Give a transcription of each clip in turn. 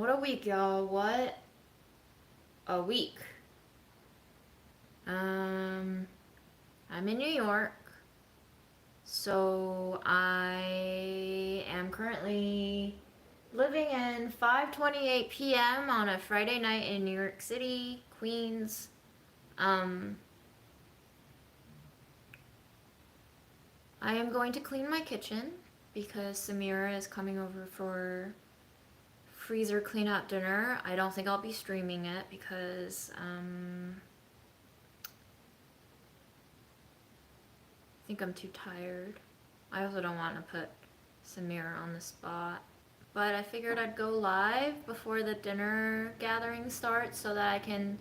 What a week, y'all. What a week. I'm in New York. So I am currently living in 5:28 p.m. on a Friday night in New York City, Queens. Um I am going to clean my kitchen because Samira is coming over for freezer clean out dinner. I don't think I'll be streaming it because I think I'm too tired. I also don't want to put Samira on the spot. But I figured I'd go live before the dinner gathering starts so that I can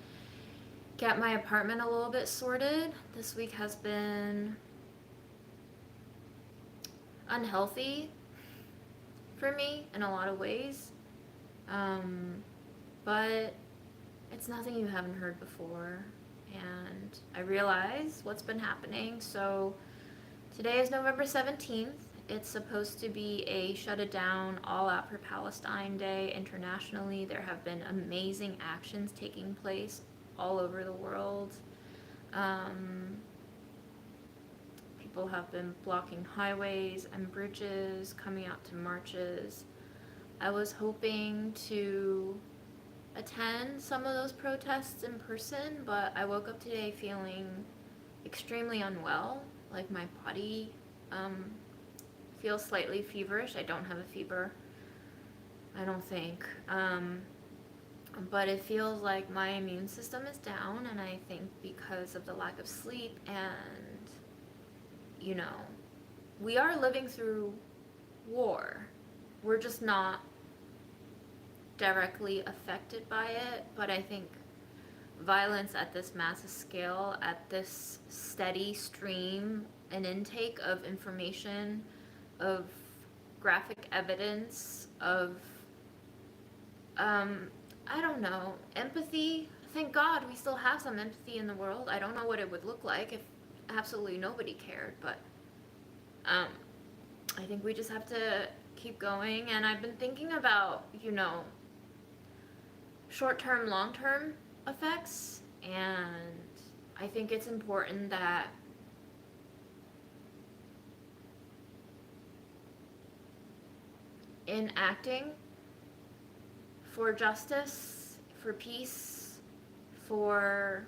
get my apartment a little bit sorted. This week has been unhealthy for me in a lot of ways. But it's nothing you haven't heard before. And I realize what's been happening. So today is November 17th. It's supposed to be a shut it down, all out for Palestine day internationally. There have been amazing actions taking place all over the world. People have been blocking highways and bridges, coming out to marches. I was hoping to attend some of those protests in person, but I woke up today feeling extremely unwell. Like my body feels slightly feverish. I don't have a fever, I don't think. But it feels like my immune system is down, and I think because of the lack of sleep and, you know, we are living through war. We're just not directly affected by it, but I think violence at this massive scale, at this steady stream and intake of information, of graphic evidence, of I don't know, empathy. Thank God we still have some empathy in the world. I don't know what it would look like if absolutely nobody cared, but I think we just have to keep going. And I've been thinking about, short-term, long-term effects, and I think it's important that in acting for justice, for peace, for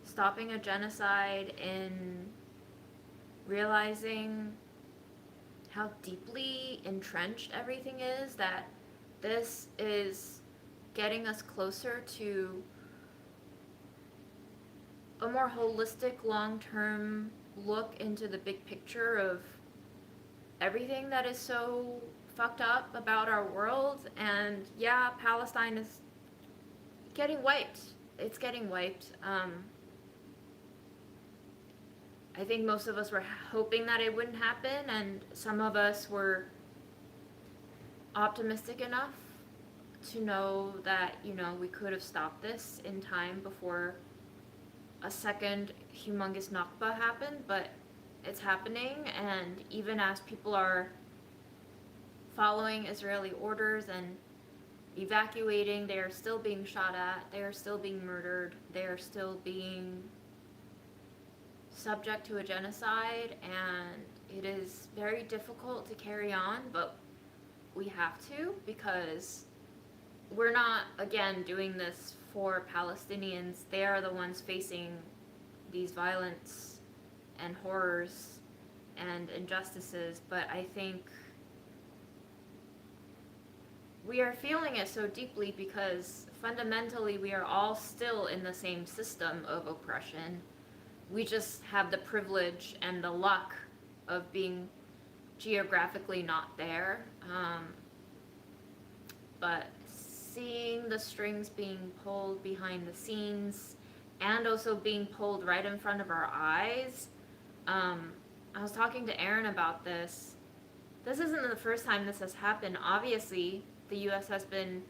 stopping a genocide, in realizing how deeply entrenched everything is, that this is getting us closer to a more holistic, long-term look into the big picture of everything that is so fucked up about our world. And yeah, Palestine is getting wiped. It's getting wiped. I think most of us were hoping that it wouldn't happen, and some of us were optimistic enough to know that, we could have stopped this in time before a second humongous Nakba happened, but it's happening. And even as people are following Israeli orders and evacuating, they are still being shot at, they are still being murdered, they are still being subject to a genocide, and it is very difficult to carry on, but we have to, because we're not, again, doing this for Palestinians. They are the ones facing these violence and horrors and injustices, but I think we are feeling it so deeply because fundamentally we are all still in the same system of oppression. We just have the privilege and the luck of being geographically not there. But seeing the strings being pulled behind the scenes and also being pulled right in front of our eyes. I was talking to Aaron about this. This isn't the first time this has happened. Obviously, the US has been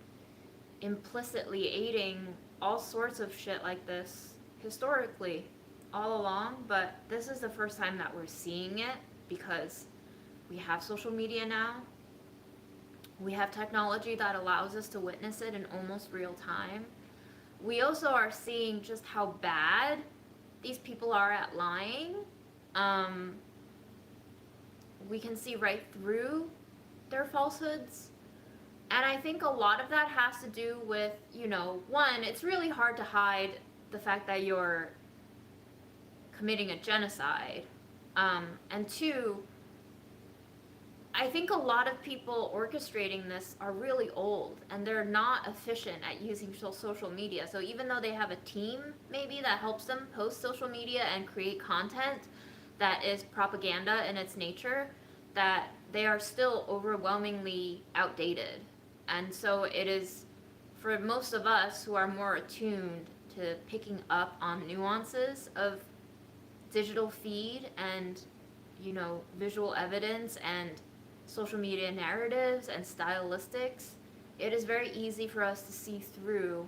implicitly aiding all sorts of shit like this historically all along, but this is the first time that we're seeing it because we have social media now. We have technology that allows us to witness it in almost real time. We also are seeing just how bad these people are at lying. We can see right through their falsehoods. And I think a lot of that has to do with, one, it's really hard to hide the fact that you're committing a genocide. And two, I think a lot of people orchestrating this are really old and they're not efficient at using social media. So even though they have a team maybe that helps them post social media and create content that is propaganda in its nature, that they are still overwhelmingly outdated. And so it is for most of us who are more attuned to picking up on nuances of digital feed and, visual evidence and social media narratives and stylistics, it is very easy for us to see through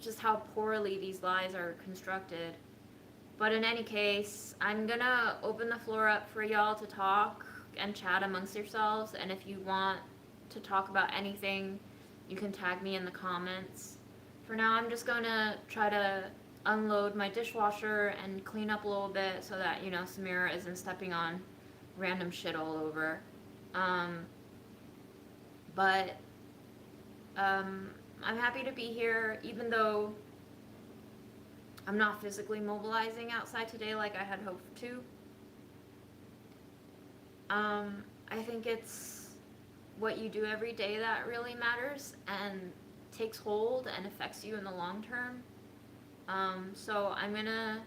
just how poorly these lies are constructed. But in any case, I'm gonna open the floor up for y'all to talk and chat amongst yourselves, and if you want to talk about anything, you can tag me in the comments. For now, I'm just gonna try to unload my dishwasher and clean up a little bit so that, Samira isn't stepping on random shit all over. But I'm happy to be here, even though I'm not physically mobilizing outside today like I had hoped to. I think it's what you do every day that really matters and takes hold and affects you in the long term. So I'm gonna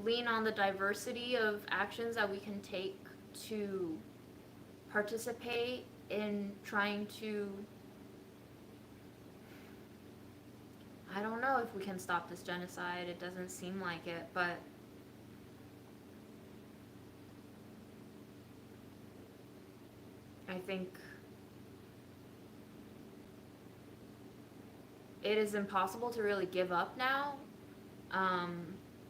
lean on the diversity of actions that we can take to participate in trying to, I don't know if we can stop this genocide, it doesn't seem like it, but I think it is impossible to really give up now.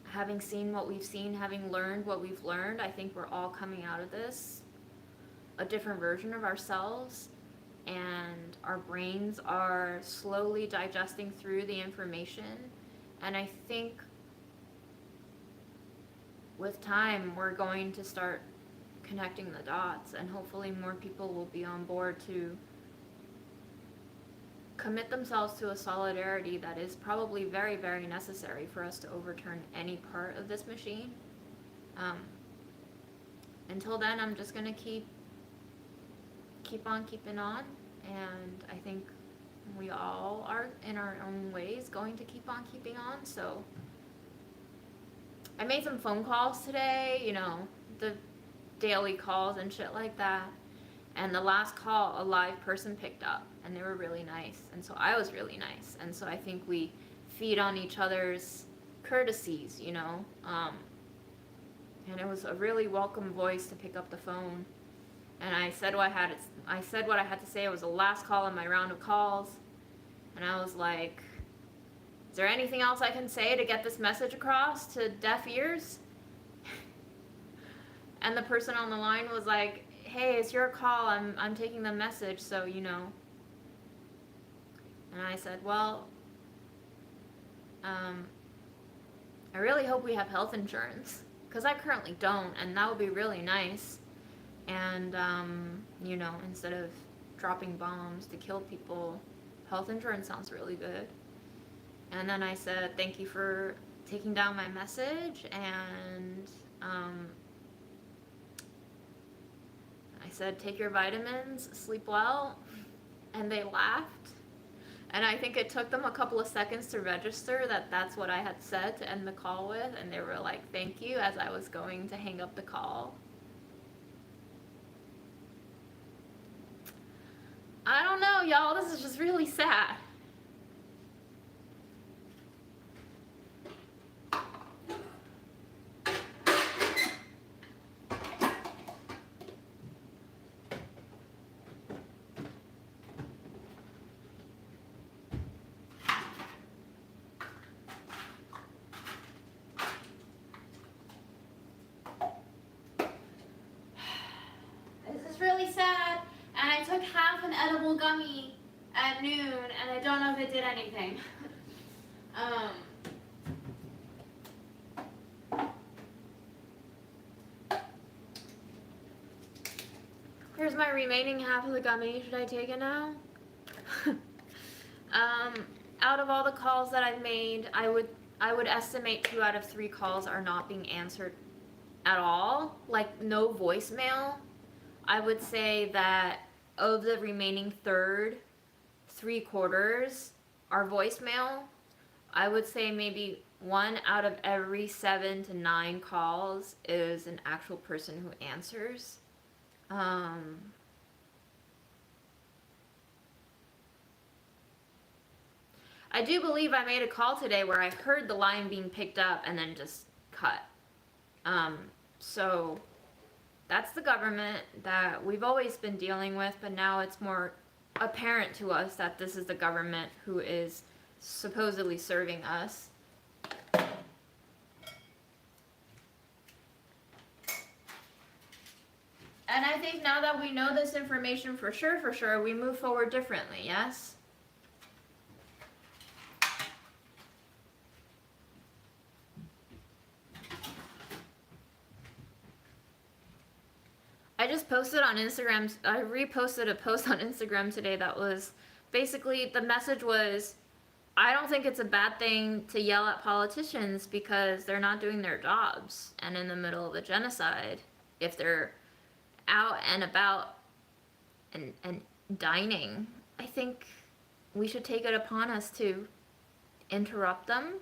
Having seen what we've seen, having learned what we've learned, I think we're all coming out of this a different version of ourselves, and our brains are slowly digesting through the information. And I think with time, we're going to start connecting the dots, and hopefully more people will be on board to commit themselves to a solidarity that is probably very, very necessary for us to overturn any part of this machine. Until then, I'm just gonna keep on keeping on, and I think we all are in our own ways going to keep on keeping on. So I made some phone calls today, the daily calls and shit like that. And the last call, a live person picked up, and they were really nice. And so I was really nice. And so I think we feed on each other's courtesies, and it was a really welcome voice to pick up the phone. And I said what I had to say. It was the last call in my round of calls. And I was like, is there anything else I can say to get this message across to deaf ears? And the person on the line was like, hey, it's your call, I'm taking the message, so And I said, well, I really hope we have health insurance, because I currently don't, and that would be really nice. And, instead of dropping bombs to kill people, health insurance sounds really good. And then I said, thank you for taking down my message, and I said, take your vitamins, sleep well, and they laughed. And I think it took them a couple of seconds to register that that's what I had said to end the call with, and they were like, thank you, as I was going to hang up the call. I don't know, y'all, this is just really sad. edible gummy at noon, and I don't know if it did anything. Here's my remaining half of the gummy. Should I take it now? Out of all the calls that I've made, I would estimate 2 out of 3 calls are not being answered at all. Like, no voicemail. I would say that of the remaining third, 3/4 are voicemail. I would say maybe 1 out of every 7 to 9 calls is an actual person who answers. I do believe I made a call today where I heard the line being picked up and then just cut. So that's the government that we've always been dealing with, but now it's more apparent to us that this is the government who is supposedly serving us. And I think now that we know this information for sure, we move forward differently, yes? I just posted on Instagram, I reposted a post on Instagram today that was basically, the message was, I don't think it's a bad thing to yell at politicians because they're not doing their jobs. And in the middle of a genocide, if they're out and about and dining, I think we should take it upon us to interrupt them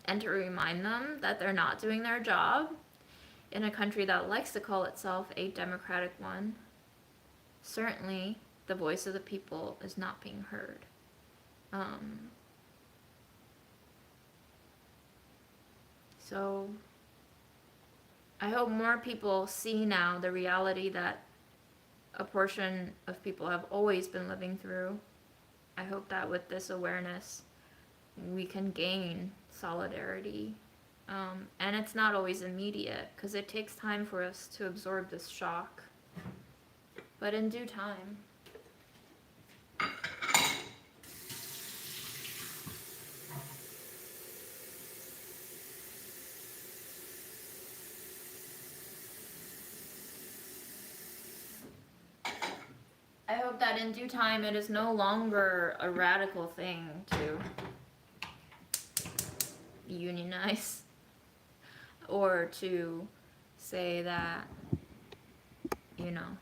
and to remind them that they're not doing their job in a country that likes to call itself a democratic one. Certainly, the voice of the people is not being heard. So, I hope more people see now the reality that a portion of people have always been living through. I hope that with this awareness, we can gain solidarity. And it's not always immediate, because it takes time for us to absorb this shock. But in due time. I hope that in due time it is no longer a radical thing to unionize or to say that, you know,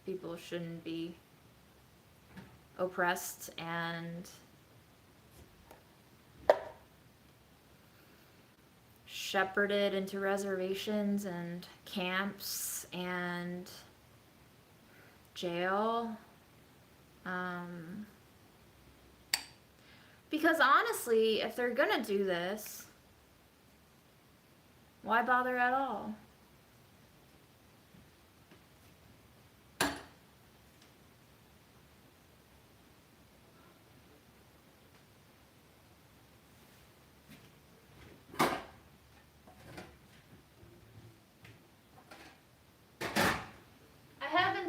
people shouldn't be oppressed and shepherded into reservations and camps and jail. Because honestly, if they're gonna do this, why bother at all?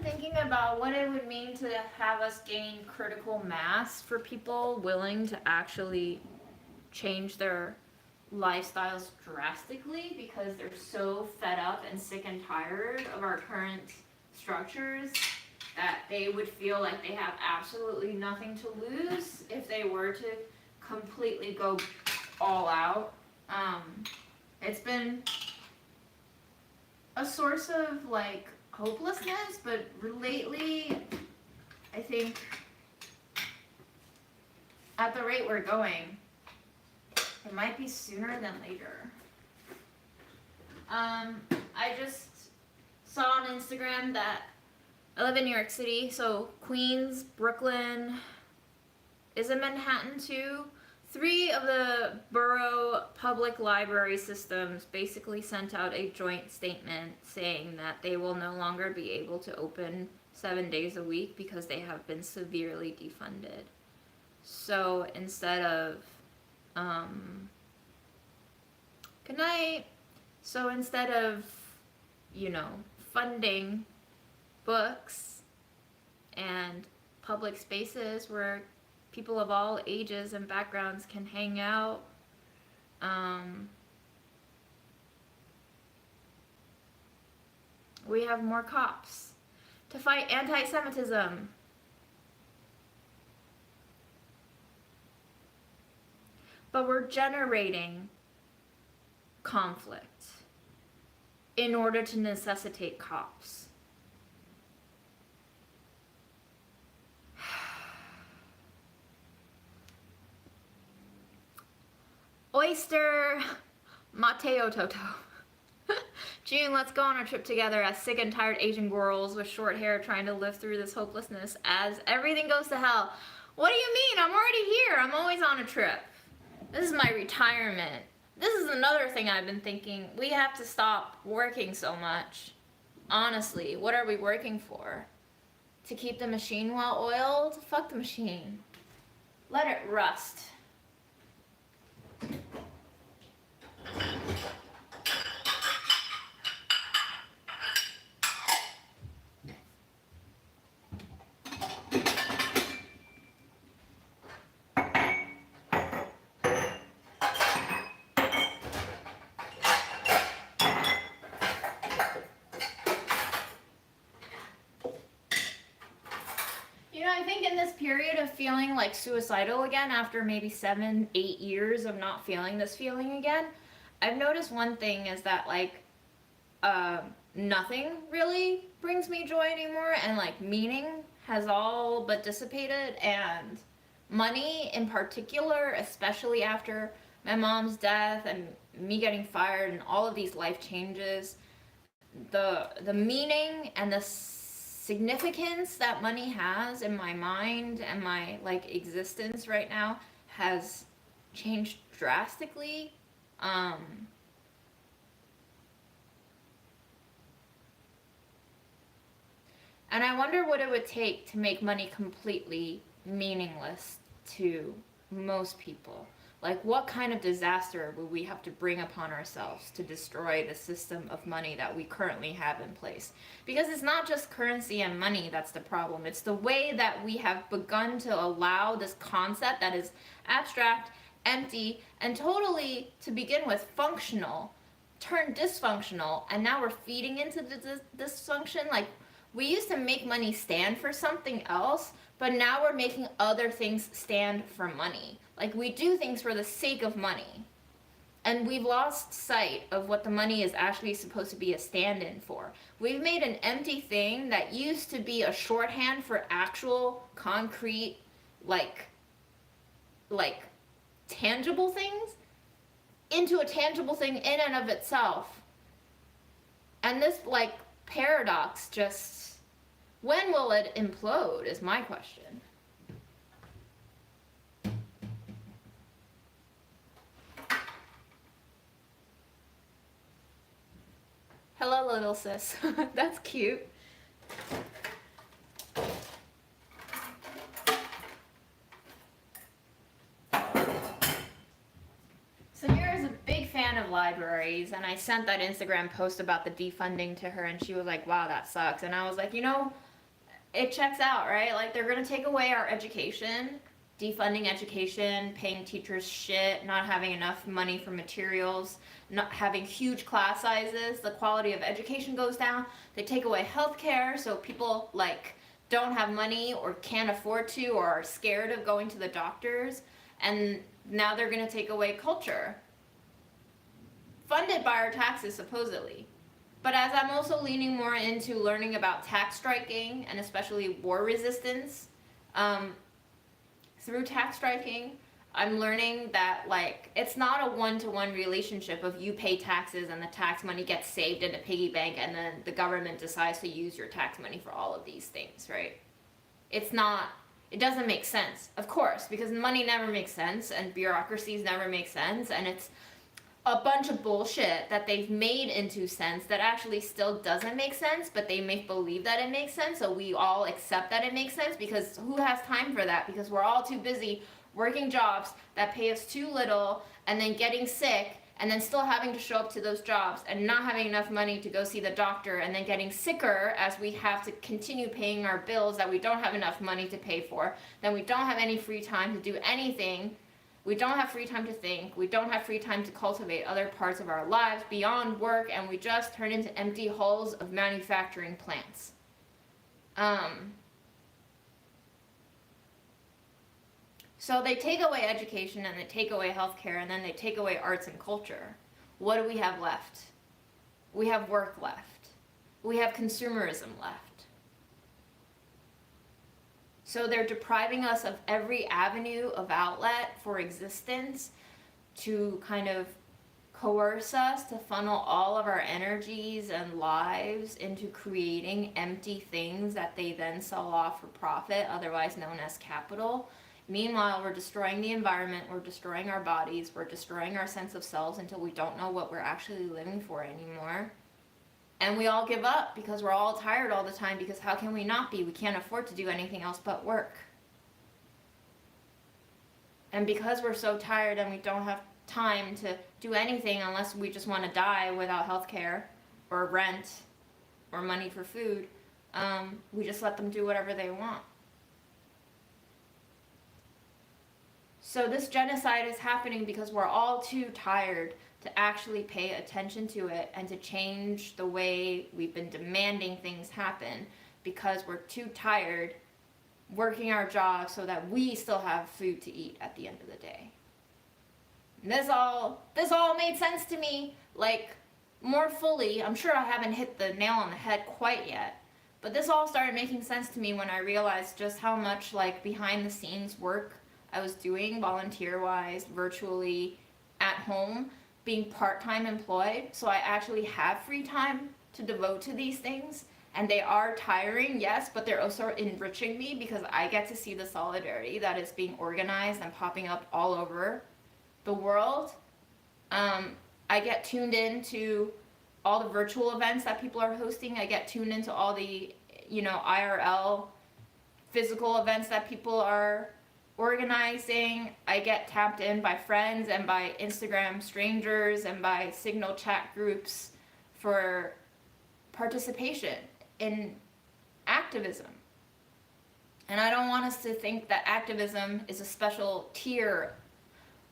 Thinking about what it would mean to have us gain critical mass for people willing to actually change their lifestyles drastically because they're so fed up and sick and tired of our current structures that they would feel like they have absolutely nothing to lose if they were to completely go all out. It's been a source of like hopelessness, but lately, I think at the rate we're going, it might be sooner than later. I just saw on Instagram that I live in New York City, so Queens, Brooklyn, is in Manhattan too. 3 of the borough public library systems basically sent out a joint statement saying that they will no longer be able to open 7 days a week because they have been severely defunded. So instead of, good night. So instead of, you know, funding books and public spaces where people of all ages and backgrounds can hang out. We have more cops to fight anti-Semitism. But we're generating conflict in order to necessitate cops. Oyster Mateo Toto. June, let's go on a trip together as sick and tired Asian girls with short hair trying to live through this hopelessness as everything goes to hell. What do you mean? I'm already here. I'm always on a trip. This is my retirement. This is another thing I've been thinking. We have to stop working so much. Honestly, what are we working for? To keep the machine well oiled? Fuck the machine. Let it rust. I think in this period of feeling like suicidal again, after maybe 7-8 years of not feeling this feeling again, I've noticed one thing is that like nothing really brings me joy anymore, and like meaning has all but dissipated, and money in particular, especially after my mom's death and me getting fired and all of these life changes, the meaning and the significance that money has in my mind and my like existence right now has changed drastically. And I wonder what it would take to make money completely meaningless to most people. Like, what kind of disaster would we have to bring upon ourselves to destroy the system of money that we currently have in place? Because it's not just currency and money that's the problem. It's the way that we have begun to allow this concept that is abstract, empty, and totally, to begin with, functional, turn dysfunctional, and now we're feeding into the dysfunction. Like, we used to make money stand for something else, but now we're making other things stand for money. Like, we do things for the sake of money. And we've lost sight of what the money is actually supposed to be a stand-in for. We've made an empty thing that used to be a shorthand for actual, concrete, like tangible things, into a tangible thing in and of itself. And this, like, paradox just, when will it implode is my question. Hello, little sis. That's cute. Samira's a big fan of libraries, and I sent that Instagram post about the defunding to her, and she was like, wow, that sucks. And I was like, you know, it checks out, right? Like, they're going to take away our education, defunding education, paying teachers shit, not having enough money for materials, not having huge class sizes, the quality of education goes down. They take away healthcare, so people like don't have money or can't afford to or are scared of going to the doctors. And now they're going to take away culture, funded by our taxes supposedly. But as I'm also leaning more into learning about tax striking and especially war resistance, through tax striking, I'm learning that, like, it's not a one-to-one relationship of you pay taxes and the tax money gets saved in a piggy bank and then the government decides to use your tax money for all of these things, right? It's not, it doesn't make sense, of course, because money never makes sense and bureaucracies never make sense, and it's a bunch of bullshit that they've made into sense that actually still doesn't make sense, but they make believe that it makes sense, so we all accept that it makes sense, because who has time for that? Because we're all too busy working jobs that pay us too little and then getting sick and then still having to show up to those jobs and not having enough money to go see the doctor, and then getting sicker as we have to continue paying our bills that we don't have enough money to pay for, then we don't have any free time to do anything. We don't have free time to think. We don't have free time to cultivate other parts of our lives beyond work, and we just turn into empty hulls of manufacturing plants. So they take away education, and they take away healthcare, and then they take away arts and culture. What do we have left? We have work left. We have consumerism left. So they're depriving us of every avenue of outlet for existence to kind of coerce us to funnel all of our energies and lives into creating empty things that they then sell off for profit, otherwise known as capital. Meanwhile, we're destroying the environment, we're destroying our bodies, we're destroying our sense of selves until we don't know what we're actually living for anymore. And we all give up because we're all tired all the time, because how can we not be? We can't afford to do anything else but work. And because we're so tired and we don't have time to do anything unless we just want to die without health care or rent or money for food, we just let them do whatever they want. So this genocide is happening because we're all too tired to actually pay attention to it and to change the way we've been demanding things happen, because we're too tired working our jobs so that we still have food to eat at the end of the day. And this all made sense to me, like, more fully. I'm sure I haven't hit the nail on the head quite yet, but this all started making sense to me when I realized just how much, like, behind the scenes work I was doing volunteer-wise, virtually, at home, being part-time employed. So I actually have free time to devote to these things, and they are tiring, yes, but they're also enriching me because I get to see the solidarity that is being organized and popping up all over the world. I get tuned into all the virtual events that people are hosting. I get tuned into all the, IRL physical events that people are organizing. I get tapped in by friends and by Instagram strangers and by Signal chat groups for participation in activism. And I don't want us to think that activism is a special tier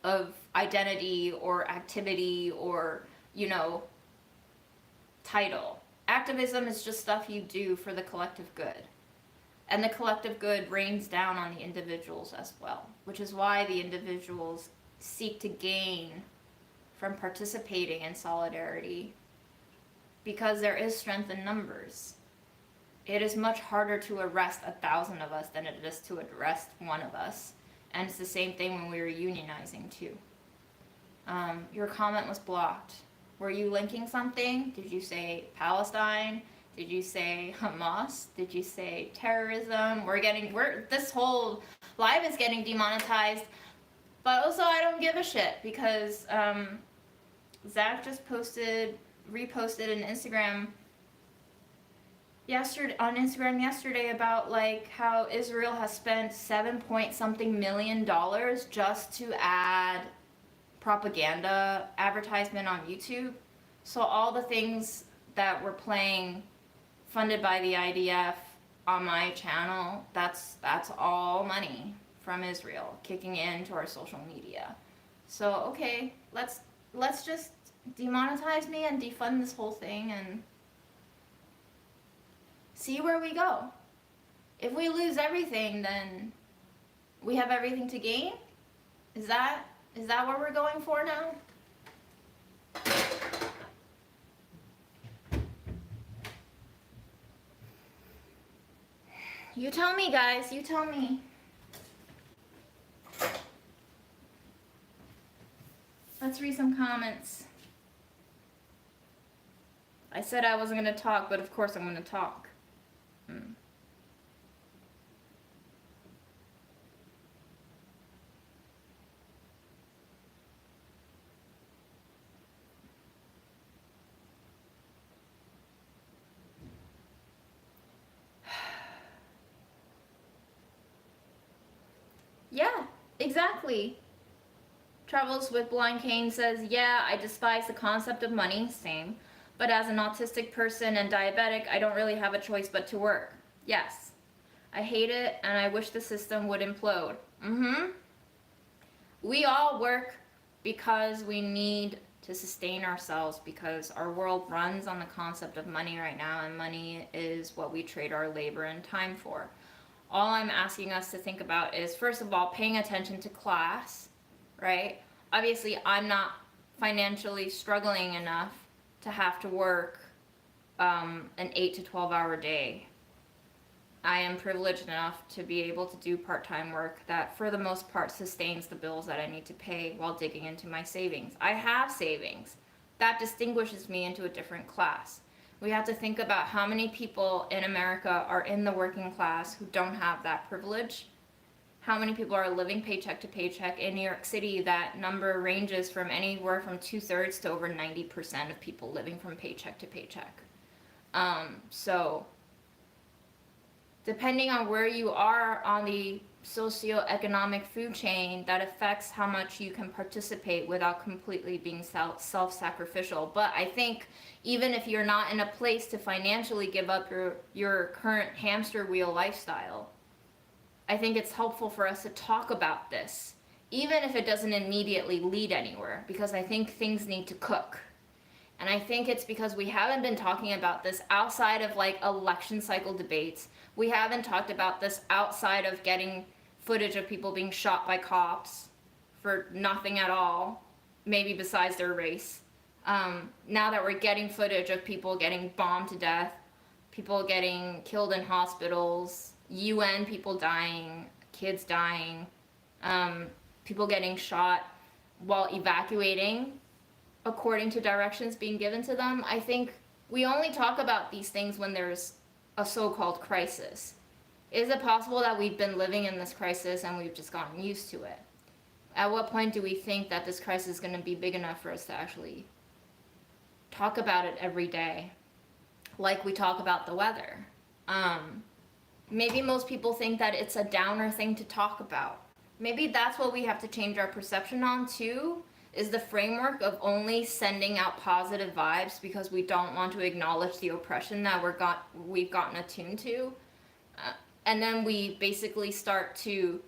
of identity or activity or, title. Activism is just stuff you do for the collective good. And the collective good rains down on the individuals as well, which is why the individuals seek to gain from participating in solidarity, because there is strength in numbers. It is much harder to arrest 1,000 of us than it is to arrest one of us. And it's the same thing when we were unionizing too. Your comment was blocked. Were you linking something? Did you say Palestine? Did you say Hamas? Did you say terrorism? This whole live is getting demonetized. But also I don't give a shit, because Zach just reposted an Instagram yesterday about like how Israel has spent $7-point-something million just to add propaganda advertisement on YouTube. So all the things that were playing funded by the IDF on my channel, that's all money from Israel kicking into our social media. So okay, let's just demonetize me and defund this whole thing and see where we go. If we lose everything, then we have everything to gain? Is that what we're going for now? You tell me, guys. You tell me. Let's read some comments. I said I wasn't going to talk, but of course I'm going to talk. Yeah, exactly. Travels with Blind Cane says, yeah, I despise the concept of money, same. But as an autistic person and diabetic, I don't really have a choice but to work. Yes. I hate it, and I wish the system would implode. Mm-hmm. We all work because we need to sustain ourselves, because our world runs on the concept of money right now, and money is what we trade our labor and time for. All I'm asking us to think about is, first of all, paying attention to class, right? Obviously, I'm not financially struggling enough to have to work an 8 to 12 hour day. I am privileged enough to be able to do part-time work that for the most part sustains the bills that I need to pay while digging into my savings. I have savings. That distinguishes me into a different class. We have to think about how many people in America are in the working class who don't have that privilege. How many people are living paycheck to paycheck. In New York City, that number ranges from anywhere from 2/3 to over 90% of people living from paycheck to paycheck. So depending on where you are on the socioeconomic food chain, that affects how much you can participate without completely being self-sacrificial. But I think even if you're not in a place to financially give up your current hamster wheel lifestyle, I think it's helpful for us to talk about this, even if it doesn't immediately lead anywhere, because I think things need to cook. And I think it's because we haven't been talking about this outside of like election cycle debates. We haven't talked about this outside of getting footage of people being shot by cops for nothing at all, maybe besides their race. Now that we're getting footage of people getting bombed to death, people getting killed in hospitals, UN people dying, kids dying, people getting shot while evacuating according to directions being given to them. I think we only talk about these things when there's a so-called crisis. Is it possible that we've been living in this crisis and we've just gotten used to it? At what point do we think that this crisis is going to be big enough for us to actually talk about it every day, like we talk about the weather? Maybe most people think that it's a downer thing to talk about. Maybe that's what we have to change our perception on too, is the framework of only sending out positive vibes because we don't want to acknowledge the oppression that we've gotten attuned to. And then we basically start to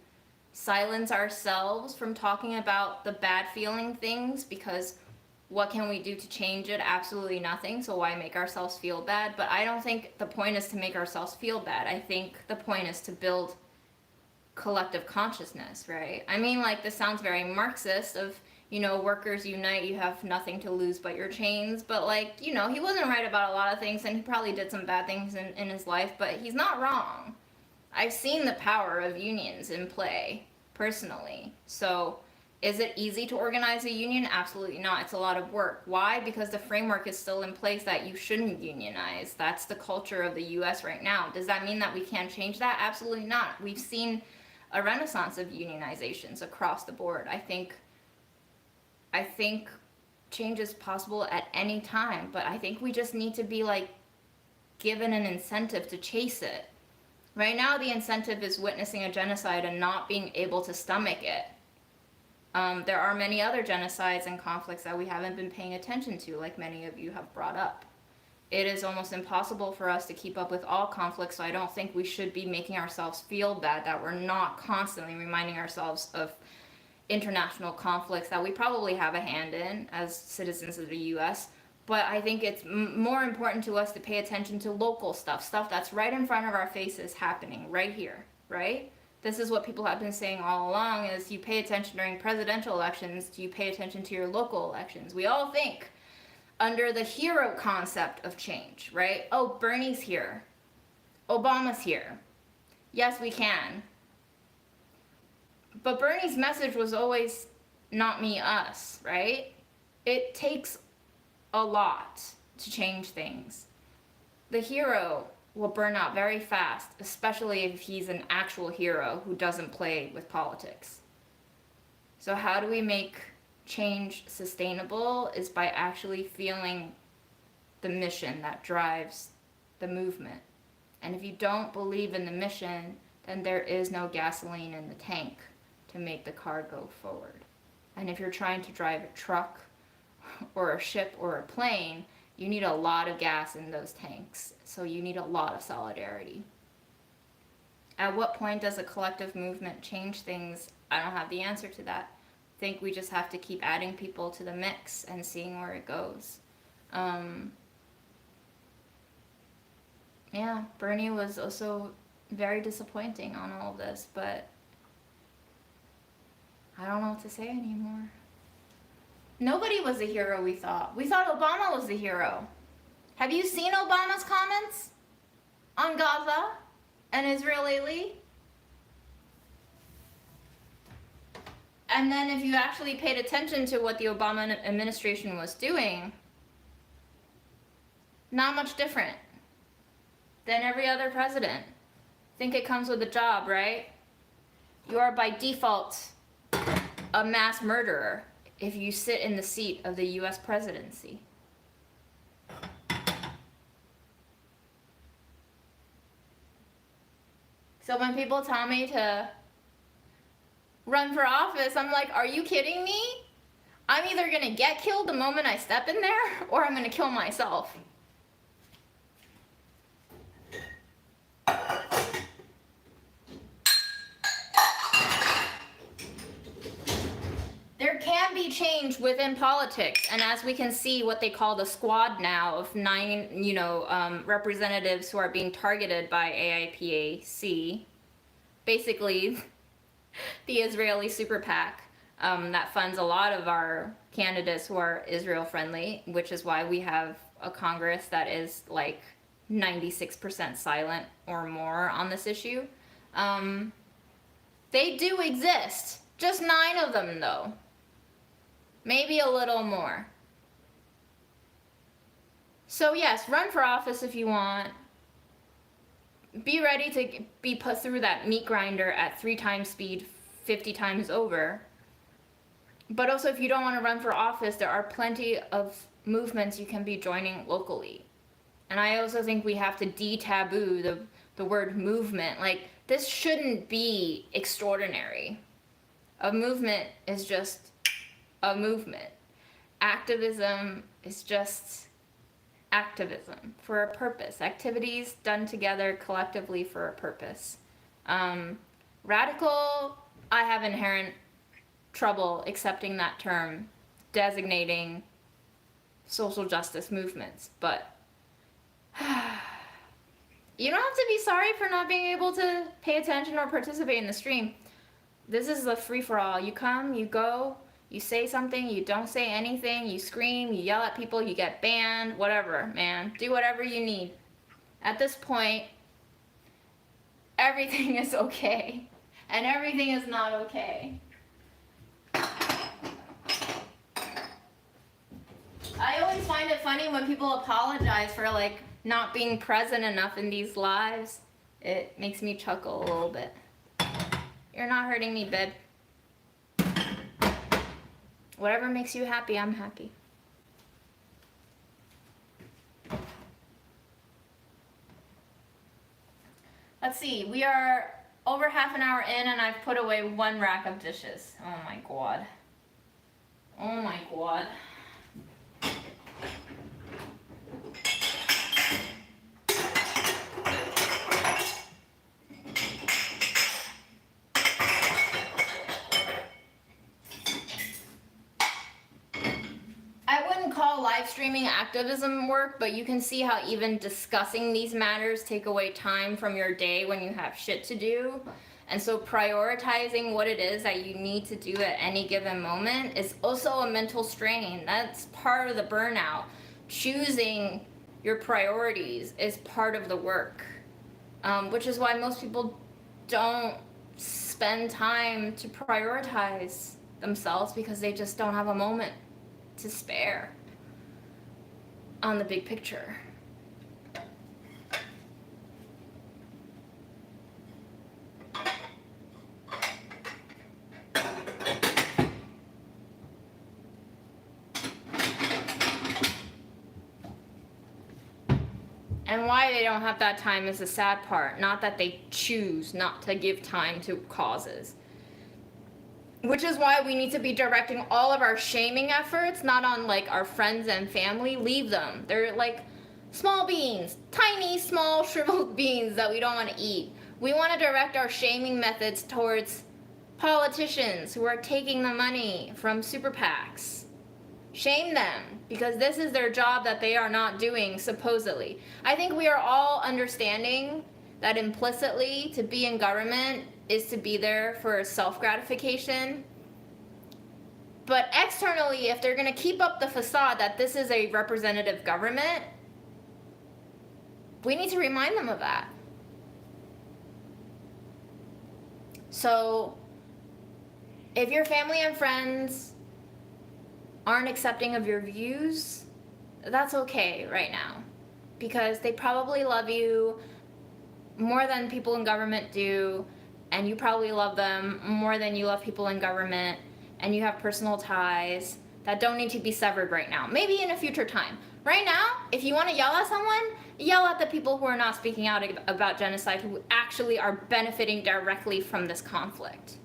silence ourselves from talking about the bad feeling things, because what can we do to change it? Absolutely nothing, so why make ourselves feel bad? But I don't think the point is to make ourselves feel bad. I think the point is to build collective consciousness, right? I mean, like, this sounds very Marxist of, you know, workers unite, you have nothing to lose but your chains. But, like, you know, he wasn't right about a lot of things, and he probably did some bad things in his life, but he's not wrong. I've seen the power of unions in play, personally. So, is it easy to organize a union? Absolutely not. It's a lot of work. Why? Because the framework is still in place that you shouldn't unionize. That's the culture of the US right now. Does that mean that we can't change that? Absolutely not. We've seen a renaissance of unionizations across the board. I think change is possible at any time, but I think we just need to be, like, given an incentive to chase it. Right now, the incentive is witnessing a genocide and not being able to stomach it. There are many other genocides and conflicts that we haven't been paying attention to, like many of you have brought up. It is almost impossible for us to keep up with all conflicts, so I don't think we should be making ourselves feel bad that we're not constantly reminding ourselves of international conflicts that we probably have a hand in as citizens of the US. But I think it's more important to us to pay attention to local stuff that's right in front of our faces happening right here, right? This is what people have been saying all along, is you pay attention during presidential elections, do you pay attention to your local elections? We all think under the hero concept of change, right? Oh, Bernie's here. Obama's here. Yes, we can. But Bernie's message was always not me, us, right? It takes a lot to change things. The hero will burn out very fast, especially if he's an actual hero who doesn't play with politics. So how do we make change sustainable? Is by actually feeling the mission that drives the movement. And if you don't believe in the mission, then there is no gasoline in the tank to make the car go forward. And if you're trying to drive a truck or a ship or a plane, you need a lot of gas in those tanks. So you need a lot of solidarity. At what point does a collective movement change things? I don't have the answer to that. I think we just have to keep adding people to the mix and seeing where it goes. Yeah, Bernie was also very disappointing on all of this, but I don't know what to say anymore. Nobody was the hero we thought. We thought Obama was the hero. Have you seen Obama's comments on Gaza and Israel lately? And then if you actually paid attention to what the Obama administration was doing, not much different than every other president. Think it comes with a job, right? You are by default a mass murderer if you sit in the seat of the US presidency. So when people tell me to run for office, I'm like, are you kidding me? I'm either gonna get killed the moment I step in there, or I'm gonna kill myself. There can be change within politics, and as we can see, what they call the squad now of 9, representatives who are being targeted by AIPAC, basically the Israeli super PAC that funds a lot of our candidates who are Israel friendly, which is why we have a Congress that is like 96% silent or more on this issue. They do exist, just 9 of them though. Maybe a little more. So yes, run for office if you want. Be ready to be put through that meat grinder at 3 times speed, 50 times over. But also, if you don't want to run for office, there are plenty of movements you can be joining locally. And I also think we have to de-taboo the word movement. Like, this shouldn't be extraordinary. A movement is just a movement. Activism is just activism for a purpose. Activities done together collectively for a purpose. Radical, I have inherent trouble accepting that term, designating social justice movements, but you don't have to be sorry for not being able to pay attention or participate in the stream. This is a free-for-all. You come, you go, you say something, you don't say anything, you scream, you yell at people, you get banned, whatever, man. Do whatever you need. At this point, everything is okay, and everything is not okay. I always find it funny when people apologize for, like, not being present enough in these lives. It makes me chuckle a little bit. You're not hurting me, babe. Whatever makes you happy, I'm happy. Let's see, we are over half an hour in and I've put away 1 rack of dishes. Oh my god. Oh my god. Live streaming activism work, but you can see how even discussing these matters take away time from your day when you have shit to do. And so prioritizing what it is that you need to do at any given moment is also a mental strain. That's part of the burnout. Choosing your priorities is part of the work, which is why most people don't spend time to prioritize themselves, because they just don't have a moment to spare on the big picture. And why they don't have that time is the sad part. Not that they choose not to give time to causes. Which is why we need to be directing all of our shaming efforts not on like our friends and family. Leave them. They're like small beans, tiny, small, shriveled beans that we don't want to eat. We want to direct our shaming methods towards politicians who are taking the money from super PACs. Shame them, because this is their job that they are not doing, supposedly. I think we are all understanding that implicitly to be in government is to be there for self-gratification. But externally, if they're going to keep up the facade that this is a representative government, we need to remind them of that. So, if your family and friends aren't accepting of your views, that's okay right now. Because they probably love you more than people in government do, and you probably love them more than you love people in government, and you have personal ties that don't need to be severed right now. Maybe in a future time. Right now, if you want to yell at someone, yell at the people who are not speaking out about genocide, who actually are benefiting directly from this conflict.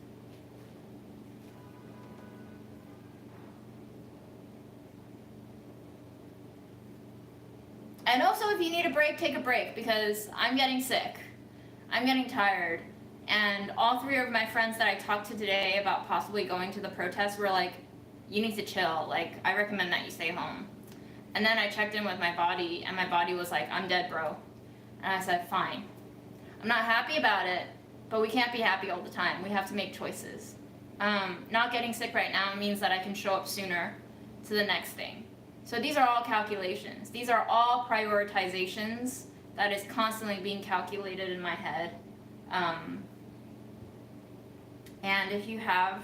And also, if you need a break, take a break, because I'm getting sick. I'm getting tired. And all three of my friends that I talked to today about possibly going to the protest were like, you need to chill. Like, I recommend that you stay home. And then I checked in with my body, and my body was like, I'm dead, bro. And I said, fine. I'm not happy about it, but we can't be happy all the time. We have to make choices. Not getting sick right now means that I can show up sooner to the next thing. So these are all calculations. These are all prioritizations that is constantly being calculated in my head. And if you have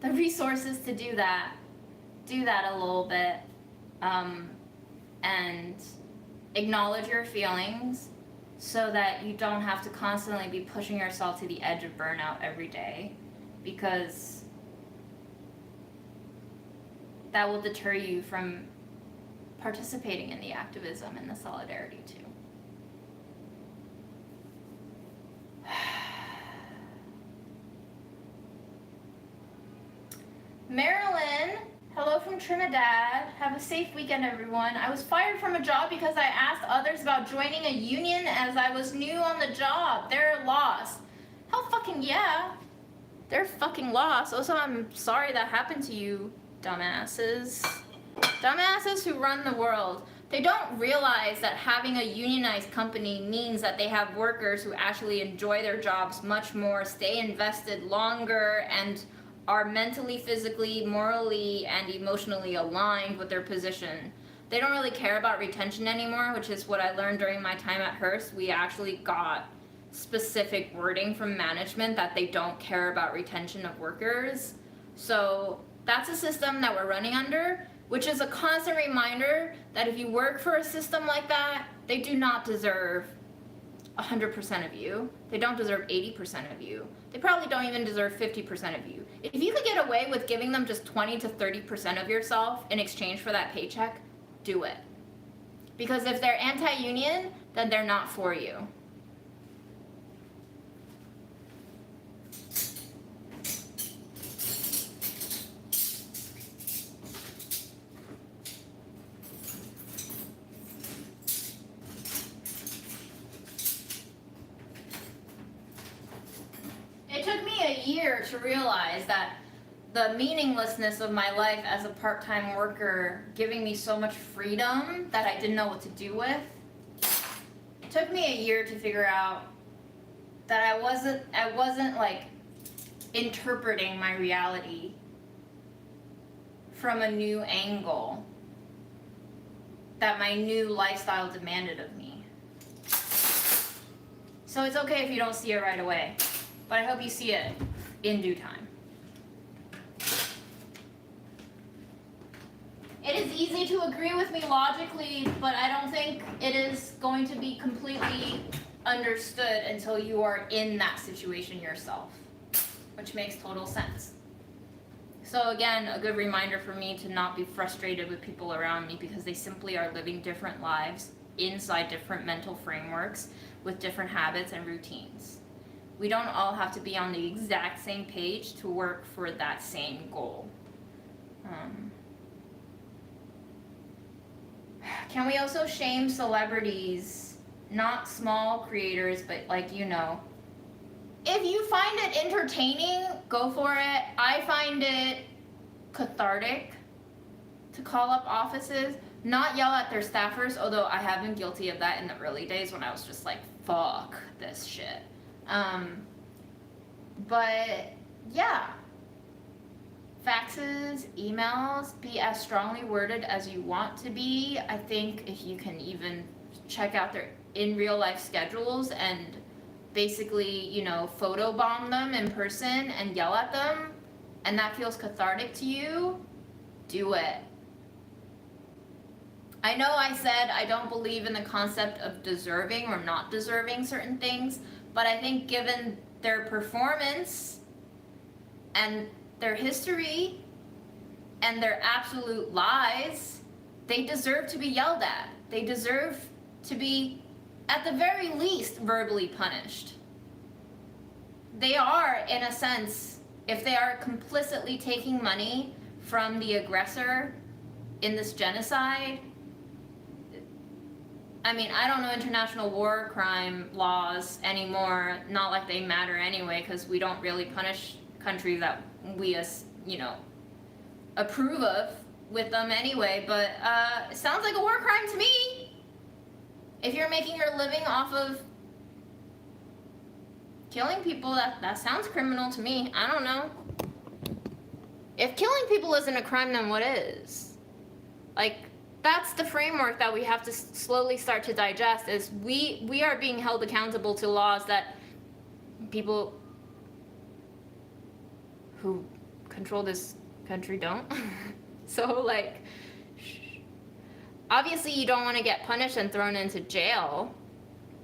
the resources to do that a little bit, and acknowledge your feelings so that you don't have to constantly be pushing yourself to the edge of burnout every day, because that will deter you from participating in the activism and the solidarity too. Marilyn, hello from Trinidad. Have a safe weekend, everyone. I was fired from a job because I asked others about joining a union as I was new on the job. They're lost. Hell fucking yeah. They're fucking lost. Also, I'm sorry that happened to you, dumbasses. Dumbasses who run the world. They don't realize that having a unionized company means that they have workers who actually enjoy their jobs much more, stay invested longer, and are mentally, physically, morally, and emotionally aligned with their position. They don't really care about retention anymore, which is what I learned during my time at Hearst. We actually got specific wording from management that they don't care about retention of workers. So that's a system that we're running under, which is a constant reminder that if you work for a system like that, they do not deserve 100% of you. They don't deserve 80% of you. They probably don't even deserve 50% of you. If you could get away with giving them just 20 to 30% of yourself in exchange for that paycheck, do it. Because if they're anti-union, then they're not for you. To realize that the meaninglessness of my life as a part-time worker giving me so much freedom that I didn't know what to do with. It took me a year to figure out that I wasn't like interpreting my reality from a new angle that my new lifestyle demanded of me. So it's okay if you don't see it right away, but I hope you see it in due time. It is easy to agree with me logically, but I don't think it is going to be completely understood until you are in that situation yourself, which makes total sense. So again, a good reminder for me to not be frustrated with people around me because they simply are living different lives inside different mental frameworks with different habits and routines. we don't all have to be on the exact same page to work for that same goal. Can we also shame celebrities, not small creators, but like, you know, if you find it entertaining, go for it. I find it cathartic to call up offices, not yell at their staffers, although I have been guilty of that in the early days when I was just like, fuck this shit. But yeah, faxes, emails, be as strongly worded as you want to be. I think if you can even check out their in real life schedules and basically, you know, photobomb them in person and yell at them, and that feels cathartic to you, do it. I know I said I don't believe in the concept of deserving or not deserving certain things, but I think given their performance and their history and their absolute lies, they deserve to be yelled at. They deserve to be, at the very least, verbally punished. They are, in a sense, if they are complicitly taking money from the aggressor in this genocide, I mean, I don't know international war crime laws anymore, not like they matter anyway, because we don't really punish countries that we, as you know, approve of with them anyway, but it sounds like a war crime to me. If you're making your living off of killing people, that sounds criminal to me. I don't know. If killing people isn't a crime, then what is? Like, that's the framework that we have to slowly start to digest, is we are being held accountable to laws that people who control this country don't. So, like, obviously you don't want to get punished and thrown into jail,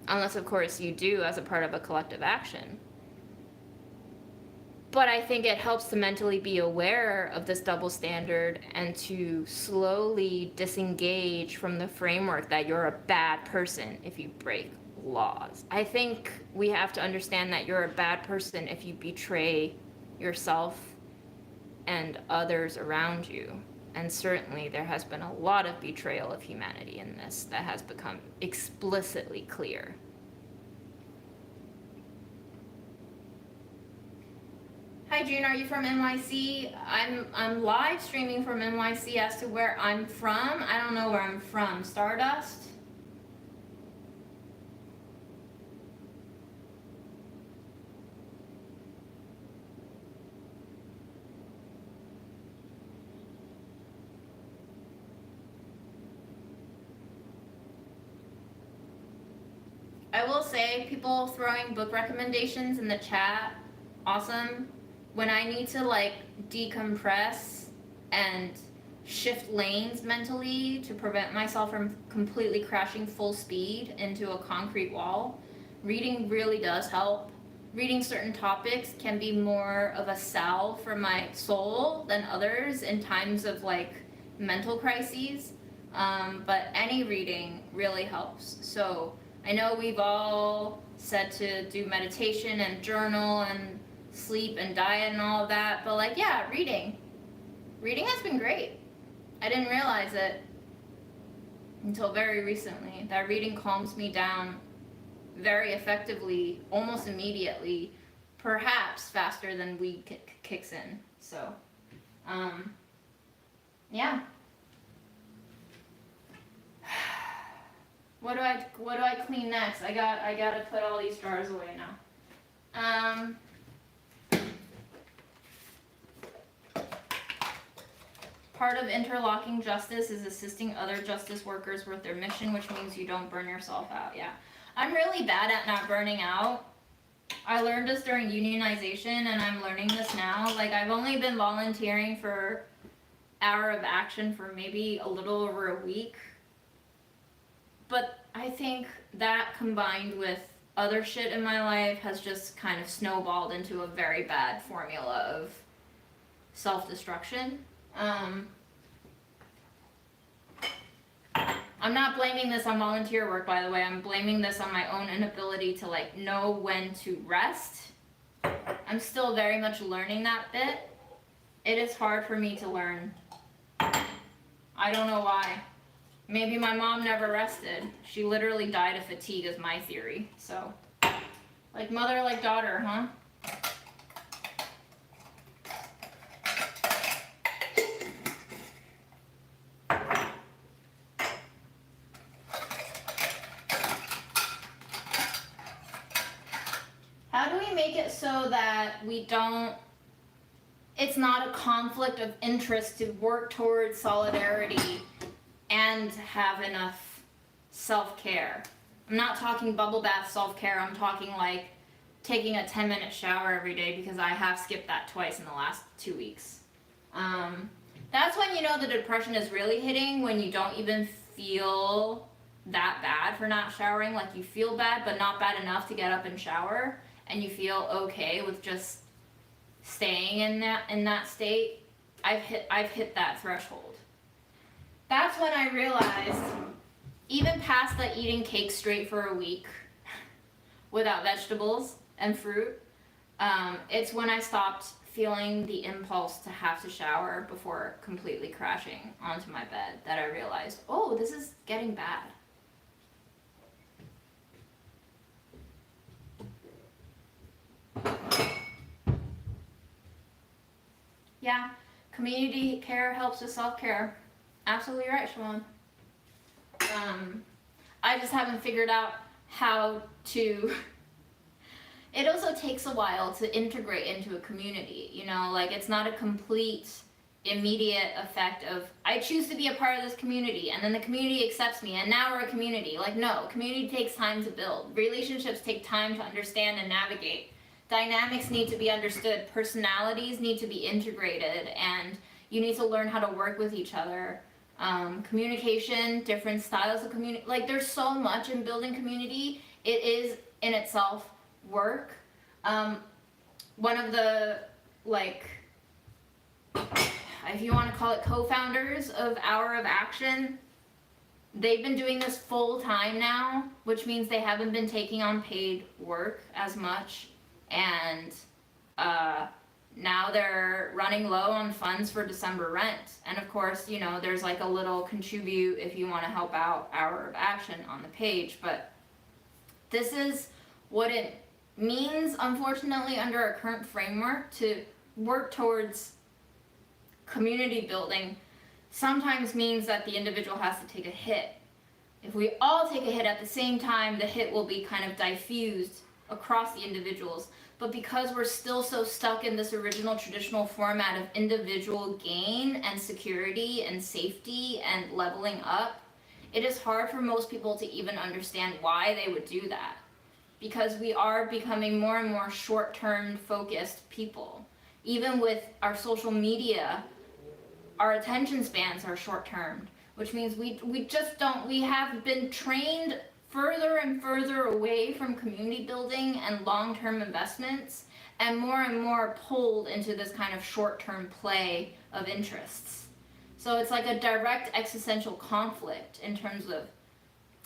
unless, of course, you do as a part of a collective action. But I think it helps to mentally be aware of this double standard and to slowly disengage from the framework that you're a bad person if you break laws. I think we have to understand that you're a bad person if you betray yourself and others around you. And certainly there has been a lot of betrayal of humanity in this that has become explicitly clear. Hi June, are you from NYC? I'm live streaming from NYC as to where I'm from. I don't know where I'm from. Stardust? I will say, people throwing book recommendations in the chat, awesome. When I need to like decompress and shift lanes mentally to prevent myself from completely crashing full speed into a concrete wall, reading really does help. Reading certain topics can be more of a salve for my soul than others in times of like mental crises, but any reading really helps. So I know we've all said to do meditation and journal and sleep and diet and all of that, but like, yeah, reading has been great. I didn't realize it until very recently, that reading calms me down very effectively, almost immediately, perhaps faster than weed kicks in. So yeah. What do I clean next? I gotta put all these jars away now. Part of interlocking justice is assisting other justice workers with their mission, which means you don't burn yourself out. Yeah. I'm really bad at not burning out. I learned this during unionization, and I'm learning this now. Like, I've only been volunteering for Hour of Action for maybe a little over a week. But I think that combined with other shit in my life has just kind of snowballed into a very bad formula of self-destruction. I'm I'm not blaming this on volunteer work, by the way. I'm blaming this on my own inability to like know when to rest. I'm still very much learning that bit. It is hard for me to learn. I don't know why. Maybe my mom never rested. She literally died of fatigue is my theory. So, like mother, like daughter, huh? How do we make it so that we don't, it's not a conflict of interest to work towards solidarity and have enough self-care? I'm not talking bubble bath self-care, I'm talking like taking a 10-minute shower every day, because I have skipped that twice in the last 2 weeks. That's when you know the depression is really hitting, when you don't even feel that bad for not showering. Like you feel bad, but not bad enough to get up and shower, and you feel okay with just staying in that state. I've hit that threshold. That's when I realized, even past the eating cake straight for a week without vegetables and fruit, it's when I stopped feeling the impulse to have to shower before completely crashing onto my bed that I realized, oh, this is getting bad. Yeah, community care helps with self-care. Absolutely right, Siobhan. I just haven't figured out how to... It also takes a while to integrate into a community, you know, like it's not a complete, immediate effect of, I choose to be a part of this community, and then the community accepts me, and now we're a community. Like, no, community takes time to build. Relationships take time to understand and navigate. Dynamics need to be understood. Personalities need to be integrated, and you need to learn how to work with each other. Communication, different styles of community. Like, there's so much in building community. It is in itself work. One of the, like, if you want to call it co-founders of Hour of Action, they've been doing this full time now, which means they haven't been taking on paid work as much. And now they're running low on funds for December rent. And of course, you know, there's like a little contribute if you want to help out Hour of Action on the page. But this is what it means, unfortunately, under our current framework, to work towards community building sometimes means that the individual has to take a hit. If we all take a hit at the same time, the hit will be kind of diffused across the individuals. But because we're still so stuck in this original traditional format of individual gain and security and safety and leveling up, it is hard for most people to even understand why they would do that. Because we are becoming more and more short-term focused people. Even with our social media, our attention spans are short-termed, which means we just don't, we have been trained further and further away from community building and long-term investments, and more pulled into this kind of short-term play of interests. So it's like a direct existential conflict in terms of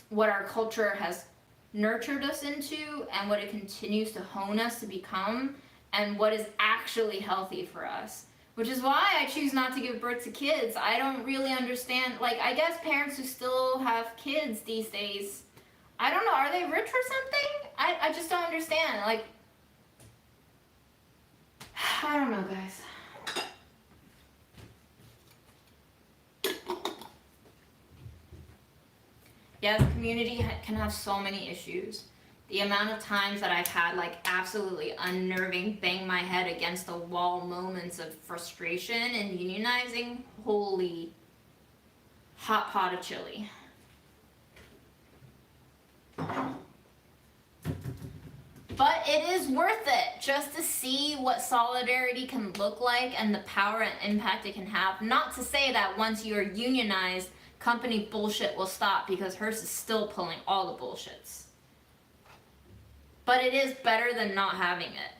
what our culture has nurtured us into and what it continues to hone us to become, and what is actually healthy for us. Which is why I choose not to give birth to kids. I don't really understand, like, I guess parents who still have kids these days, I don't know, are they rich or something? I just don't understand, like, I don't know, guys. Yes, community can have so many issues. The amount of times that I've had like absolutely unnerving bang my head against the wall moments of frustration and unionizing, holy hot pot of chili. But it is worth it just to see what solidarity can look like and the power and impact it can have. Not to say that once you're unionized, company bullshit will stop, because hers is still pulling all the bullshits. But it is better than not having it.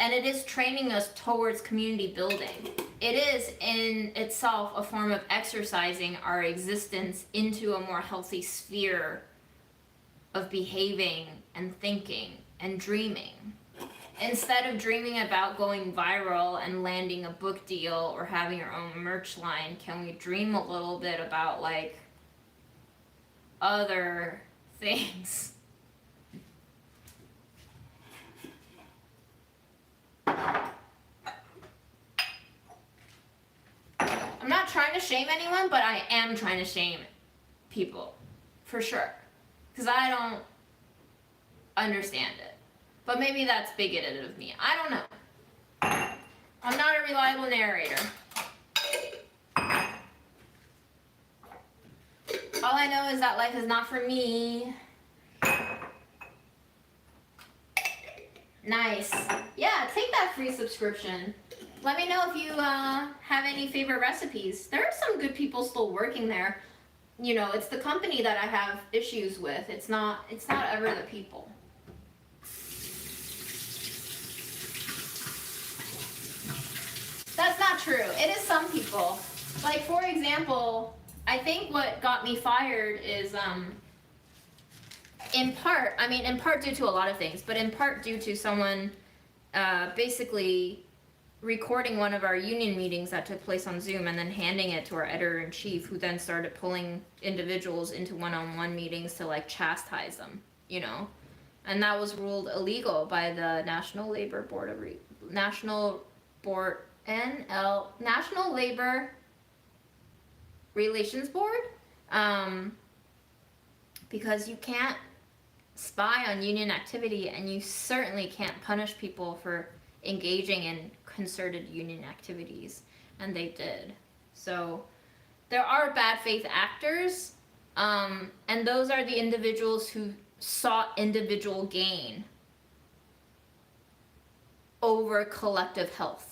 and it is training us towards community building. It is in itself a form of exercising our existence into a more healthy sphere of behaving and thinking and dreaming. Instead of dreaming about going viral and landing a book deal or having your own merch line, can we dream a little bit about like other things? I'm not trying to shame anyone, but I am trying to shame people, for sure. Because I don't understand it. But maybe that's bigoted of me. I don't know. I'm not a reliable narrator. All I know is that life is not for me. Nice. Yeah, take that free subscription. Let me know if you have any favorite recipes. There are some good people still working there. You know, it's the company that I have issues with. It's not ever the people. That's not true. It is some people. Like, for example, I think what got me fired is in part due to a lot of things, but in part due to someone basically recording one of our union meetings that took place on Zoom and then handing it to our editor-in-chief, who then started pulling individuals into one-on-one meetings to like chastise them, you know? And that was ruled illegal by the National Labor Relations Board, because you can't spy on union activity, and you certainly can't punish people for engaging in concerted union activities, and they did. So there are bad faith actors, and those are the individuals who sought individual gain over collective health.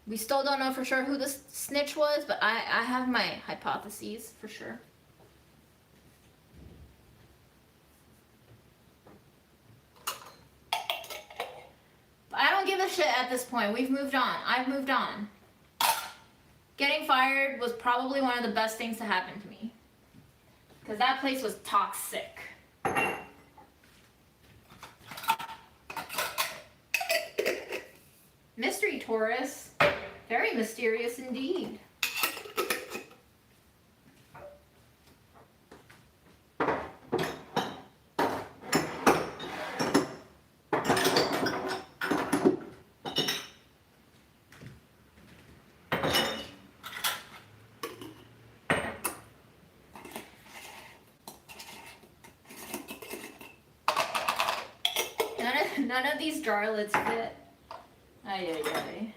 We still don't know for sure who the snitch was, but I have my hypotheses for sure. I don't give a shit at this point. We've moved on. I've moved on. Getting fired was probably one of the best things to happen to me, because that place was toxic. Mystery Taurus. Very mysterious indeed. None of these jar lids fit. Ay, ay, ay.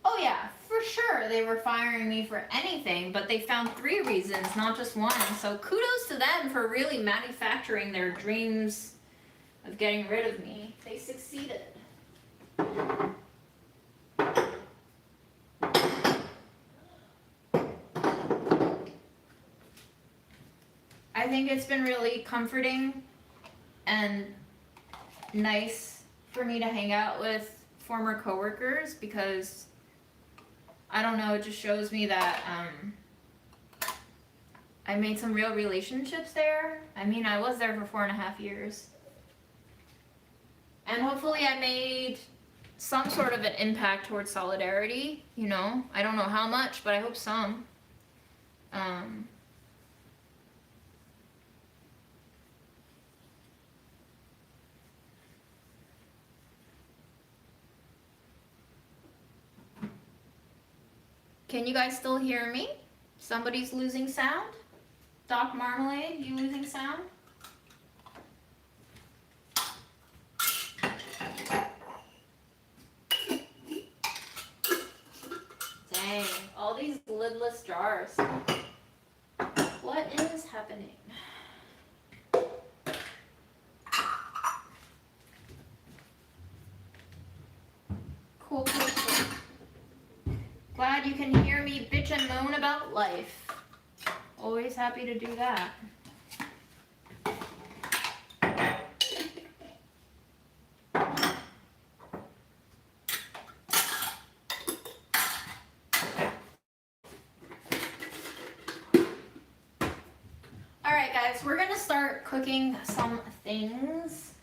Oh yeah, for sure they were firing me for anything, but they found 3 reasons, not just one. So kudos to them for really manufacturing their dreams of getting rid of me. They succeeded. I think it's been really comforting and nice for me to hang out with former coworkers, because I don't know, it just shows me that I made some real relationships there. I mean, I was there for 4.5 years. And hopefully I made some sort of an impact towards solidarity, you know? I don't know how much, but I hope some. Can you guys still hear me? Somebody's losing sound? Doc Marmalade, you losing sound? Dang, all these lidless jars. What is happening? Cool, cool, cool. Glad you can hear me bitch and moan about life. Always happy to do that. Alright guys, we're gonna start cooking some things.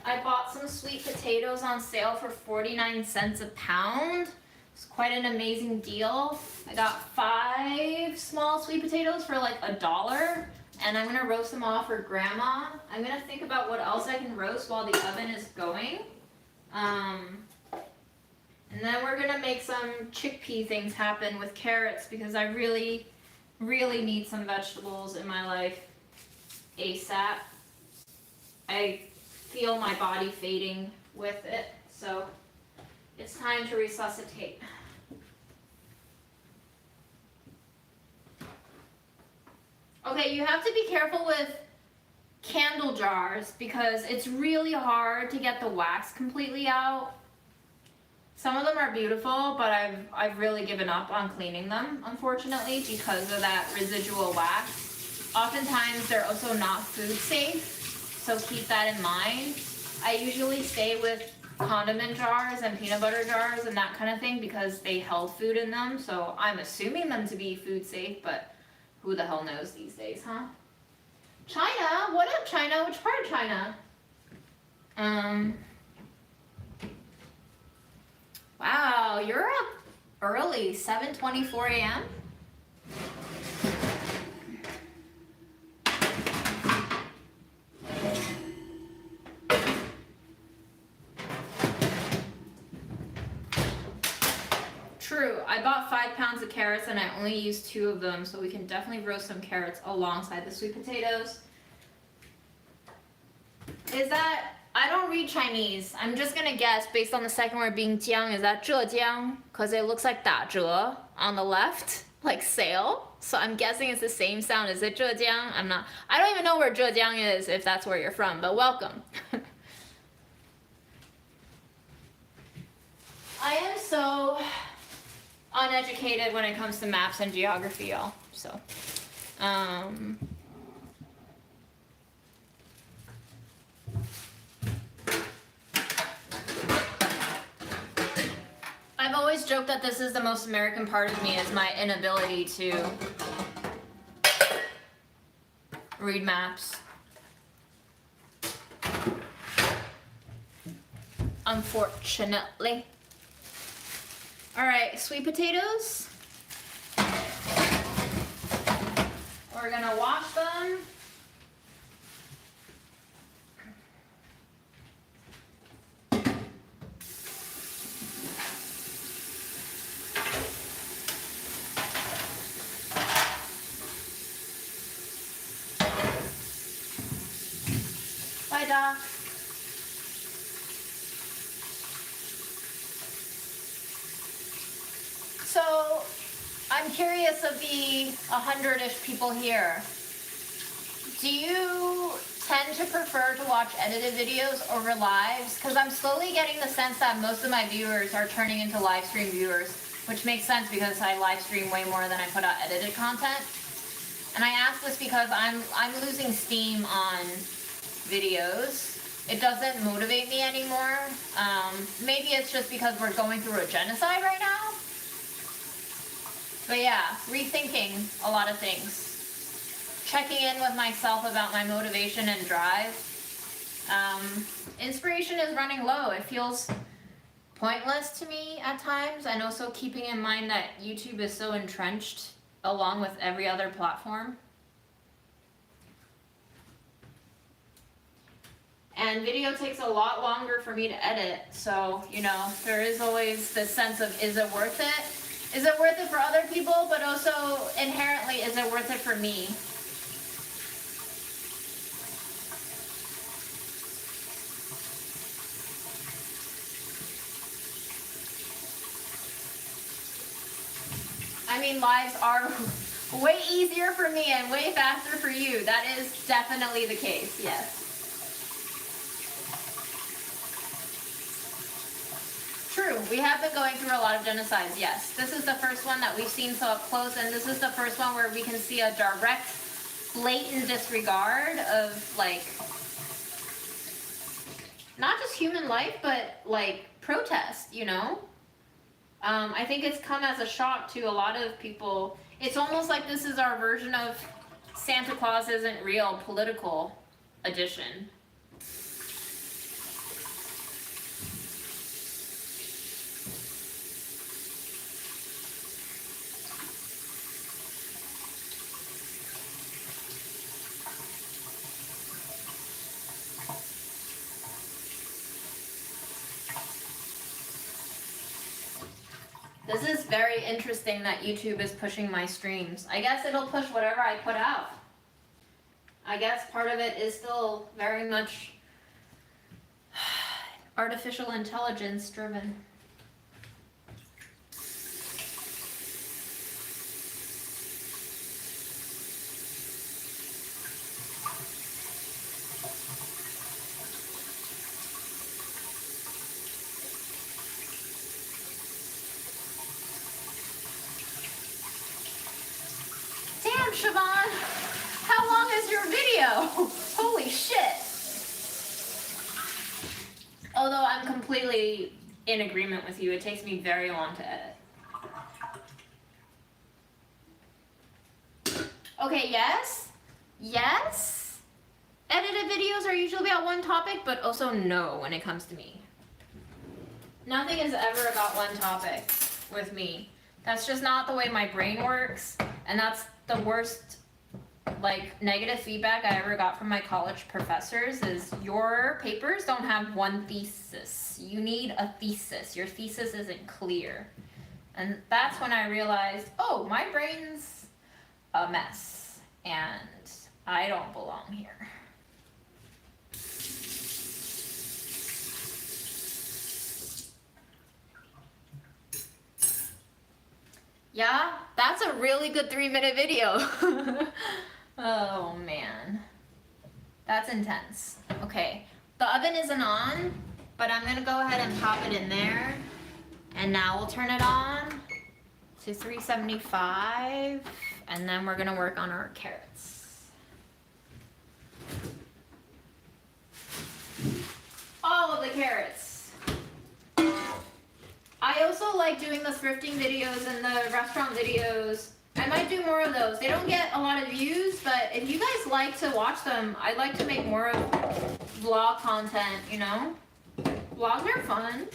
I bought some sweet potatoes on sale for 49 cents a pound. It's quite an amazing deal. I got 5 small sweet potatoes for like $1, and I'm gonna roast them off for grandma. I'm gonna think about what else I can roast while the oven is going. And then we're gonna make some chickpea things happen with carrots because I really need some vegetables in my life ASAP. I feel my body fading with it, so it's time to resuscitate. Okay, you have to be careful with candle jars because it's really hard to get the wax completely out. Some of them are beautiful, but I've really given up on cleaning them, unfortunately, because of that residual wax. Oftentimes, they're also not food safe, so keep that in mind. I usually stay with condiment jars and peanut butter jars and that kind of thing because they held food in them, so I'm assuming them to be food safe, but who the hell knows these days, huh? China? What up, China? Which part of China? Wow, you're up early, 7:24 a.m.? True, I bought 5 pounds of carrots and I only used 2 of them, so we can definitely roast some carrots alongside the sweet potatoes. Is that... I don't read Chinese. I'm just gonna guess based on the second word being jiang. Is that zhejiang? Because it looks like 打折 on the left, like sale. So I'm guessing it's the same sound. Is it zhejiang? I don't even know where zhejiang is if that's where you're from, but welcome. I am so uneducated when it comes to maps and geography, y'all. So, I've always joked that this is the most American part of me, is my inability to read maps. Unfortunately. Alright, sweet potatoes. We're gonna wash them. Bye, Doc. So, I'm curious of the 100-ish people here. Do you tend to prefer to watch edited videos over lives? Because I'm slowly getting the sense that most of my viewers are turning into live stream viewers, which makes sense because I live stream way more than I put out edited content. And I ask this because I'm losing steam on videos. It doesn't motivate me anymore. Maybe it's just because we're going through a genocide right now. But yeah, rethinking a lot of things. Checking in with myself about my motivation and drive. Inspiration is running low. It feels pointless to me at times, and also keeping in mind that YouTube is so entrenched along with every other platform. And video takes a lot longer for me to edit, so, you know, there is always this sense of, is it worth it? Is it worth it for other people, but also inherently, is it worth it for me? I mean, lives are way easier for me and way faster for you. That is definitely the case, yes. True, we have been going through a lot of genocides, yes. This is the first one that we've seen so up close, and this is the first one where we can see a direct, blatant disregard of, like, not just human life, but, like, protest, you know? I think it's come as a shock to a lot of people. It's almost like this is our version of Santa Claus Isn't Real political edition. This is very interesting that YouTube is pushing my streams. I guess it'll push whatever I put out. I guess part of it is still very much artificial intelligence driven. Damn, Siobhan! How long is your video? Holy shit! Although I'm completely in agreement with you, it takes me very long to edit. Okay, yes? Yes? Edited videos are usually about one topic, but also no when it comes to me. Nothing is ever about one topic with me. That's just not the way my brain works, and that's the worst negative feedback I ever got from my college professors is your papers don't have one thesis. You need a thesis. Your thesis isn't clear. And that's when I realized, oh, my brain's a mess and I don't belong here. Yeah, that's a really good 3-minute video. Oh man, that's intense. Okay, the oven isn't on, but I'm gonna go ahead and pop it in there. And now we'll turn it on to 375, and then we're gonna work on our carrots. All of the carrots. I also like doing the thrifting videos and the restaurant videos. I might do more of those. They don't get a lot of views, but if you guys like to watch them, I'd like to make more of vlog content, you know? Vlogs are fun.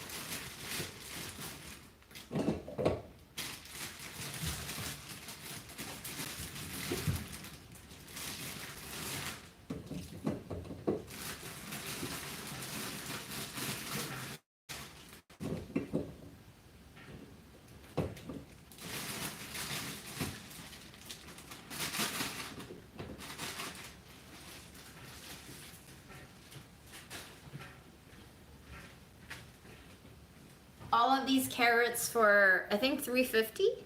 All of these carrots for, I think, $3.50.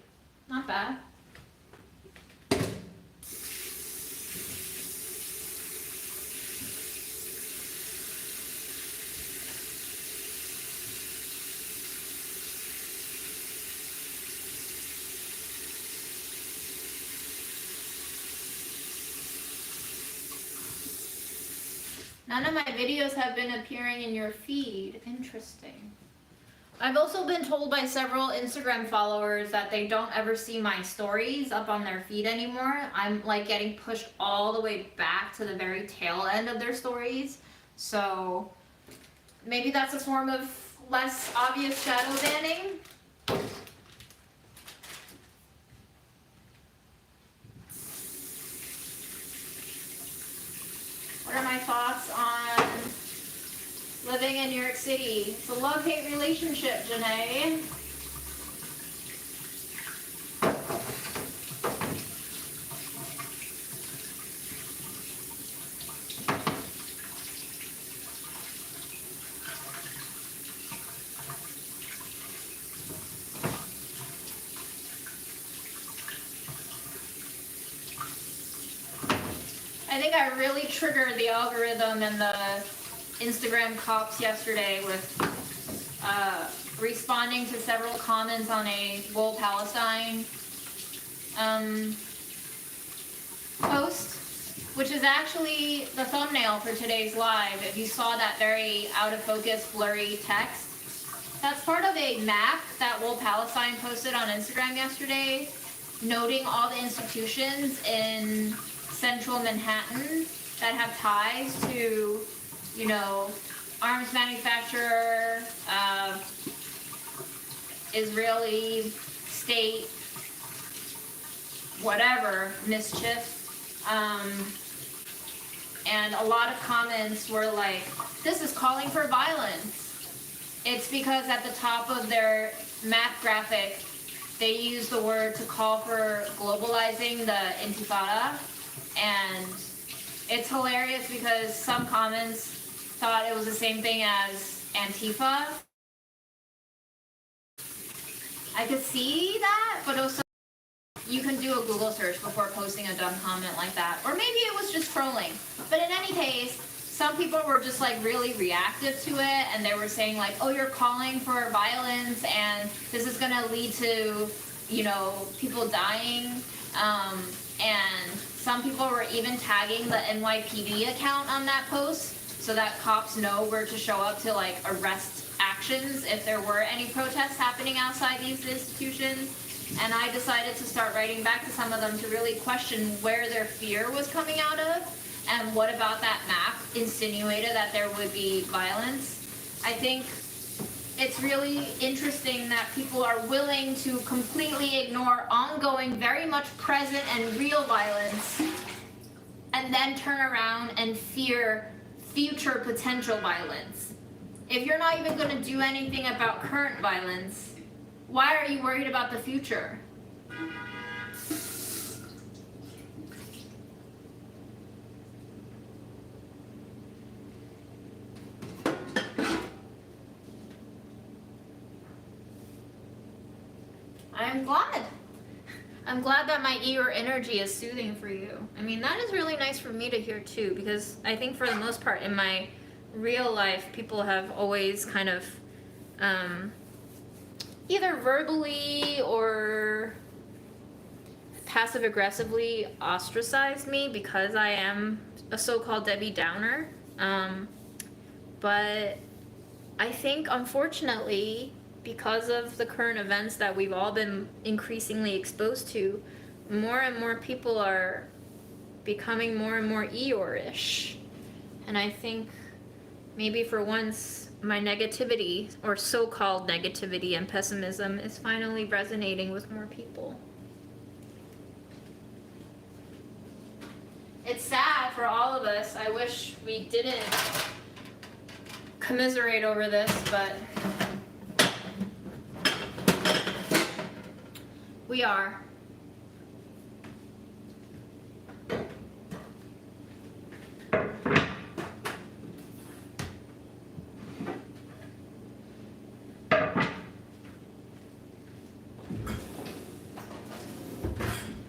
Not bad. None of my videos have been appearing in your feed. Interesting. I've also been told by several Instagram followers that they don't ever see my stories up on their feed anymore. I'm like getting pushed all the way back to the very tail end of their stories. So maybe that's a form of less obvious shadow banning. What are my thoughts on living in New York City? It's a love-hate relationship, Janae. I think I really triggered the algorithm and the Instagram cops yesterday with responding to several comments on a Wool Palestine post, which is actually the thumbnail for today's live. If you saw that very out of focus, blurry text, that's part of a map that Wool Palestine posted on Instagram yesterday, noting all the institutions in central Manhattan that have ties to, you know, arms manufacturer, Israeli state, whatever, mischief. And a lot of comments were like, this is calling for violence. It's because at the top of their map graphic, they use the word to call for globalizing the intifada. And it's hilarious because some comments thought it was the same thing as Antifa. I could see that, but it was so you can do a Google search before posting a dumb comment like that. Or maybe it was just trolling. But in any case, some people were just like really reactive to it, and they were saying like, oh, you're calling for violence and this is gonna lead to, you know, people dying. And some people were even tagging the NYPD account on that post so that cops know where to show up to like arrest actions if there were any protests happening outside these institutions. And I decided to start writing back to some of them to really question where their fear was coming out of and what about that map insinuated that there would be violence. I think it's really interesting that people are willing to completely ignore ongoing, very much present and real violence and then turn around and fear future potential violence. If you're not even going to do anything about current violence, why are you worried about the future? I'm glad that my ear energy is soothing for you. I mean, that is really nice for me to hear too, because I think for the most part in my real life, people have always kind of either verbally or passive aggressively ostracized me because I am a so-called Debbie Downer. But I think, unfortunately, because of the current events that we've all been increasingly exposed to, more and more people are becoming more and more Eeyore-ish. And I think maybe for once my negativity, or so-called negativity and pessimism, is finally resonating with more people. It's sad for all of us. I wish we didn't commiserate over this, but we are.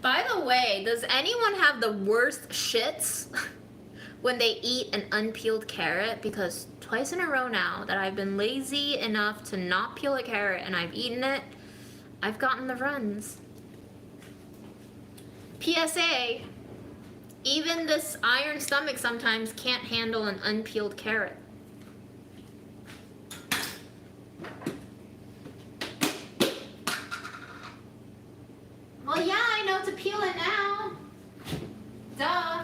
By the way, does anyone have the worst shits when they eat an unpeeled carrot? Because twice in a row now that I've been lazy enough to not peel a carrot and I've eaten it, I've gotten the runs. PSA, even this iron stomach sometimes can't handle an unpeeled carrot. Well, yeah, I know to peel it now. Duh.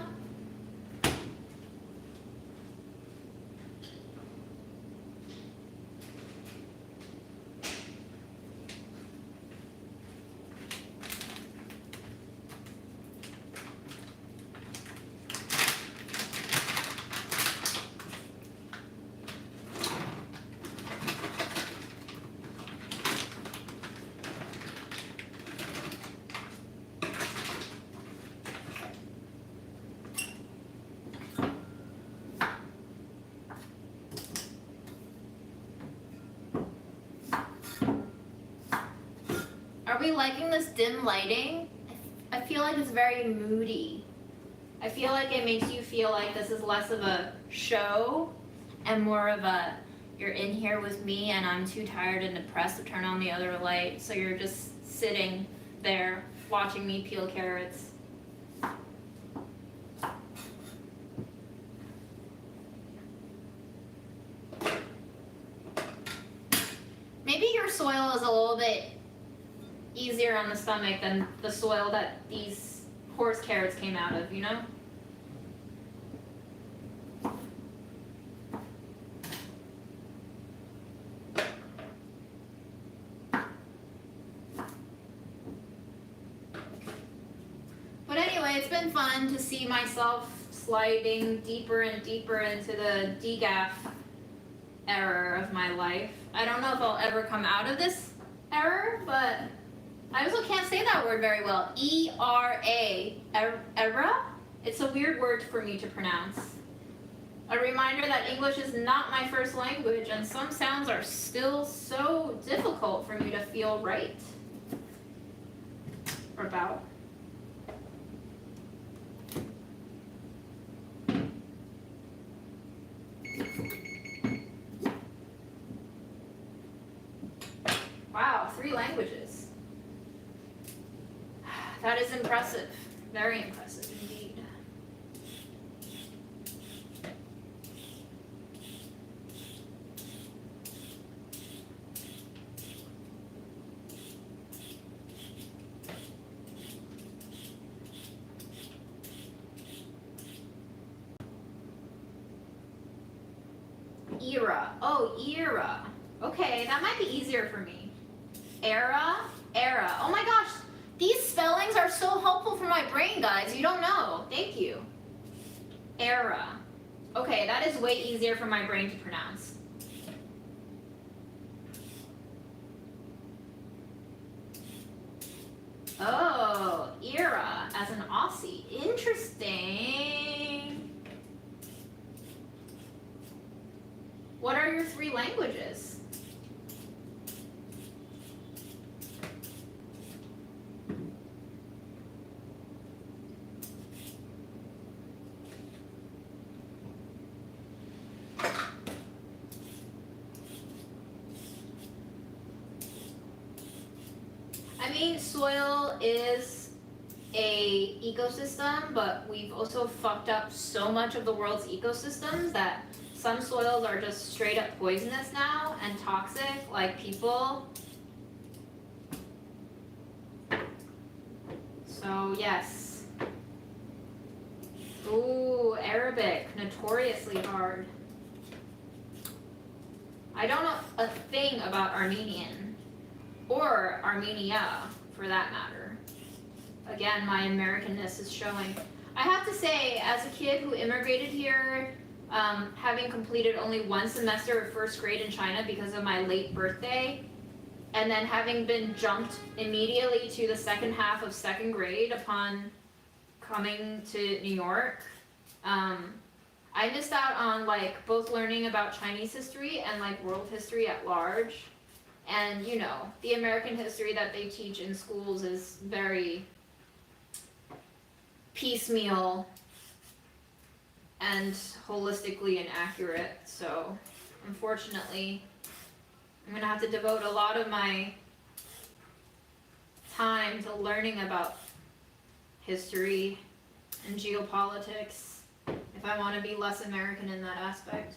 Are we liking this dim lighting? I feel like it's very moody. I feel like it makes you feel like this is less of a show and more of a, you're in here with me and I'm too tired and depressed to turn on the other light, so you're just sitting there watching me peel carrots. Maybe your soil is a little bit easier on the stomach than the soil that these horse carrots came out of, you know? it's been fun to see myself sliding deeper and deeper into the DGAF era of my life. I don't know if I'll ever come out of this era, but I also can't say that word very well. E-R-A, era? It's a weird word for me to pronounce. A reminder that English is not my first language, and some sounds are still so difficult for me to feel right about. Wow, 3 languages. That is impressive. Very impressive indeed. Era. Oh, era. Okay, that might be easier for me. Era. Oh my gosh, these spellings are so helpful for my brain, guys. You don't know. Thank you. Era. Okay, that is way easier for my brain to pronounce. Oh, era as an Aussie. Interesting. What are your 3 languages? I mean, soil is a ecosystem, but we've also fucked up so much of the world's ecosystems that some soils are just straight up poisonous now and toxic, like people. So yes. Ooh, Arabic, notoriously hard. I don't know a thing about Armenian, or Armenia for that matter. Again, my Americanness is showing. I have to say, as a kid who immigrated here, having completed only 1 semester of first grade in China because of my late birthday, and then having been jumped immediately to the second half of 2nd grade upon coming to New York, I missed out on like both learning about Chinese history and like world history at large. And you know, the American history that they teach in schools is very piecemeal and holistically inaccurate. So unfortunately, I'm gonna have to devote a lot of my time to learning about history and geopolitics if I want to be less American in that aspect.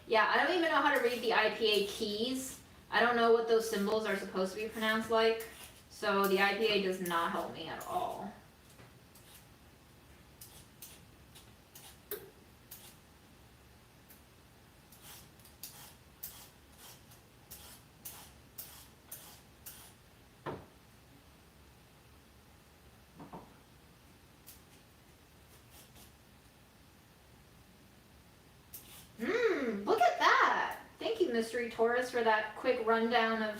Yeah, I don't even know how to read the IPA keys. I don't know what those symbols are supposed to be pronounced like, so the IPA does not help me at all. Look at that! Thank you, Mystery Taurus, for that quick rundown of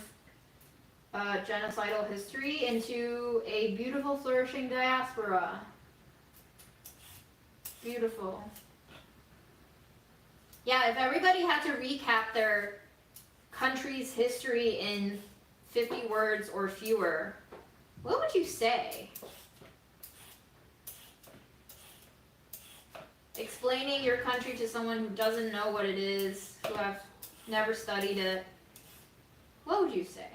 genocidal history into a beautiful, flourishing diaspora. Beautiful. Yeah, if everybody had to recap their country's history in 50 words or fewer, what would you say? Explaining your country to someone who doesn't know what it is, who have never studied it, what would you say?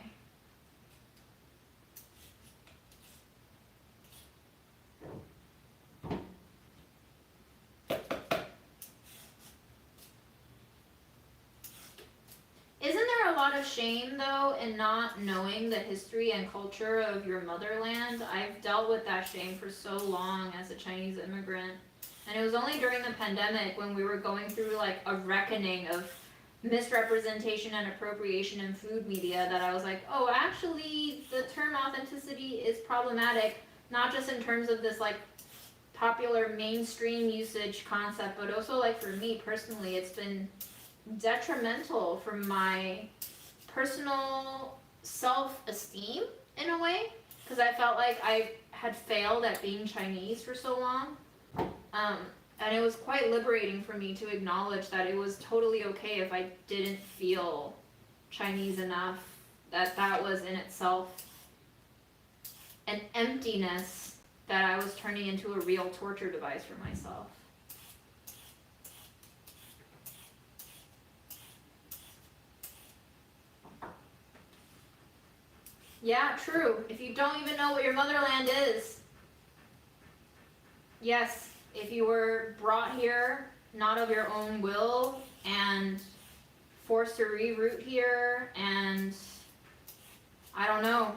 Isn't there a lot of shame, though, in not knowing the history and culture of your motherland? I've dealt with that shame for so long as a Chinese immigrant. And it was only during the pandemic when we were going through like a reckoning of misrepresentation and appropriation in food media that I was like, oh, actually, the term authenticity is problematic, not just in terms of this like popular mainstream usage concept, but also like for me personally, it's been detrimental for my personal self-esteem in a way, because I felt like I had failed at being Chinese for so long. And it was quite liberating for me to acknowledge that it was totally okay if I didn't feel Chinese enough, that was in itself an emptiness that I was turning into a real torture device for myself. Yeah, true. If you don't even know what your motherland is, yes, if you were brought here not of your own will and forced to reroute here, and I don't know.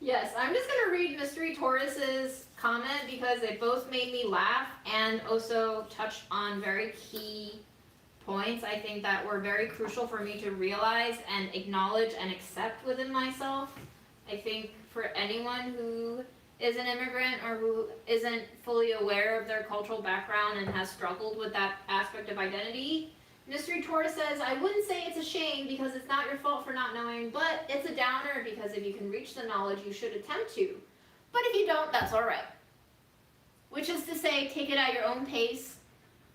Yes, I'm just gonna read Mystery Taurus's comment because they both made me laugh and also touched on very key points I think that were very crucial for me to realize and acknowledge and accept within myself. I think for anyone who is an immigrant or who isn't fully aware of their cultural background and has struggled with that aspect of identity, Mystery Taurus says, I wouldn't say it's a shame because it's not your fault for not knowing, but it's a downer because if you can reach the knowledge, you should attempt to. But if you don't, that's alright. Which is to say, take it at your own pace,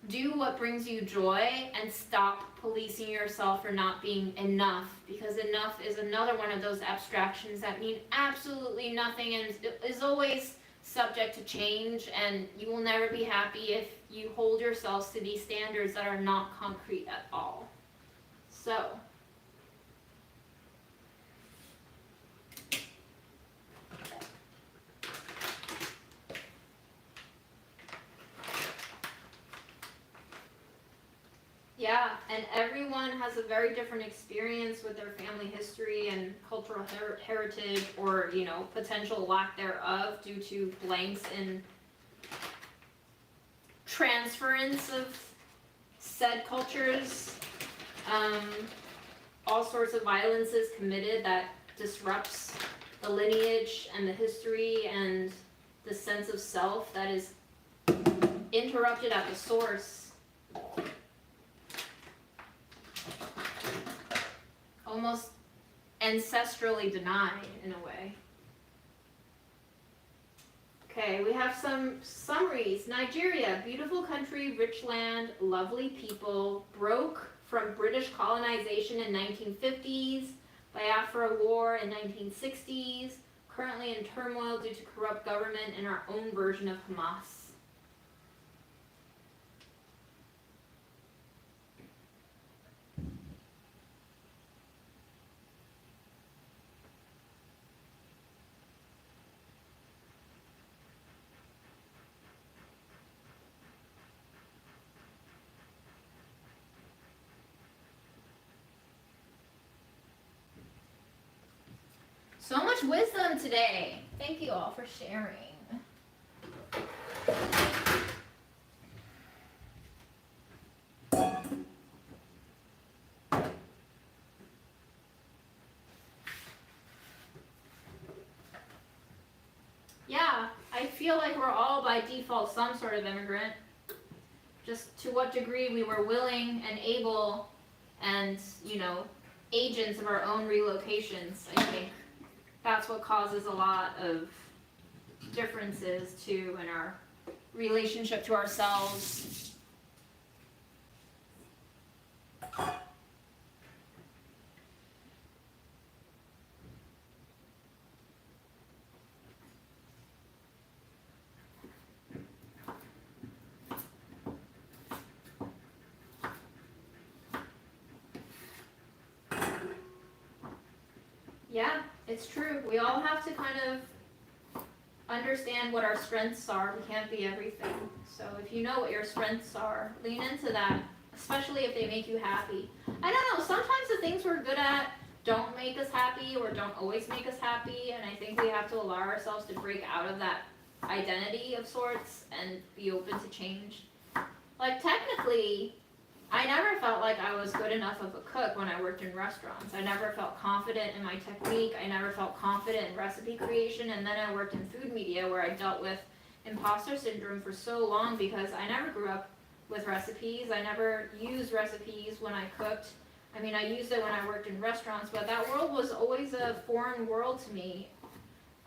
do what brings you joy, and stop policing yourself for not being enough, because enough is another one of those abstractions that mean absolutely nothing and is always subject to change, and you will never be happy if you hold yourselves to these standards that are not concrete at all. So, yeah, and everyone has a very different experience with their family history and cultural heritage, or, you know, potential lack thereof due to blanks in transference of said cultures. All sorts of violences committed that disrupts the lineage and the history and the sense of self that is interrupted at the source. Almost ancestrally denied in a way. Okay, we have some summaries. Nigeria, beautiful country, rich land, lovely people, broke from British colonization in 1950s, Biafra war in 1960s, currently in turmoil due to corrupt government and our own version of Hamas. So much wisdom today. Thank you all for sharing. Yeah, I feel like we're all by default some sort of immigrant. Just to what degree we were willing and able and, you know, agents of our own relocations, I think. That's what causes a lot of differences too in our relationship to ourselves. Yeah, it's true. We all have to kind of understand understand what our strengths are, we can't be everything. So if you know what your strengths are, lean into that, especially if they make you happy. I don't know, sometimes the things we're good at don't make us happy or don't always make us happy, and I think we have to allow ourselves to break out of that identity of sorts and be open to change. Like, technically, I never felt like I was good enough of a cook when I worked in restaurants. I never felt confident in my technique. I never felt confident in recipe creation. And then I worked in food media where I dealt with imposter syndrome for so long because I never grew up with recipes. I never used recipes when I cooked. I mean, I used it when I worked in restaurants, but that world was always a foreign world to me.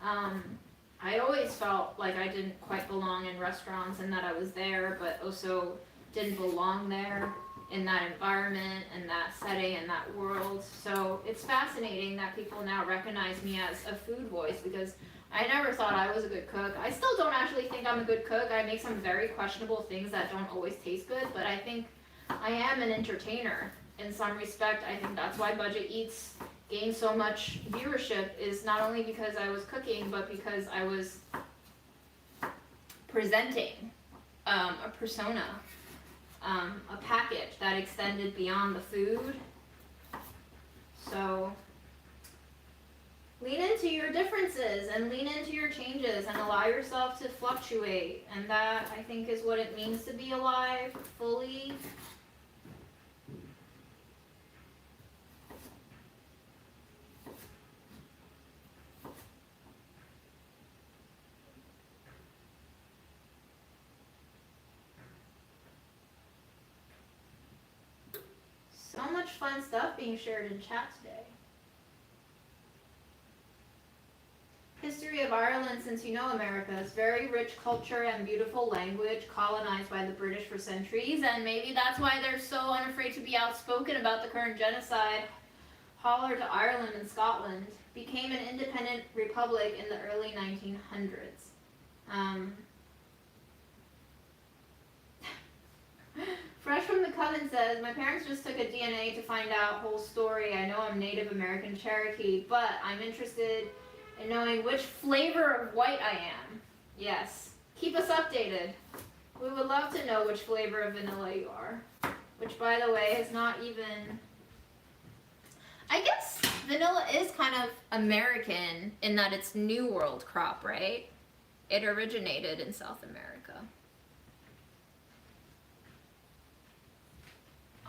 I always felt like I didn't quite belong in restaurants and that I was there, but also didn't belong there in that environment and that setting and that world. So it's fascinating that people now recognize me as a food voice because I never thought I was a good cook. I still don't actually think I'm a good cook. I make some very questionable things that don't always taste good, but I think I am an entertainer in some respect. I think that's why Budget Eats gained so much viewership, is not only because I was cooking, but because I was presenting a persona, a package that extended beyond the food. So lean into your differences and lean into your changes and allow yourself to fluctuate. And that, I think, is what it means to be alive fully. So much fun stuff being shared in chat today. History of Ireland, since you know America's very rich culture and beautiful language, colonized by the British for centuries, and maybe that's why they're so unafraid to be outspoken about the current genocide. Holler to Ireland and Scotland became an independent republic in the early 1900s. Fresh from the Coven says, my parents just took a DNA to find out whole story. I know I'm Native American Cherokee, but I'm interested in knowing which flavor of white I am. Yes. Keep us updated. We would love to know which flavor of vanilla you are. Which, by the way, is not even... I guess vanilla is kind of American in that it's New World crop, right? It originated in South America.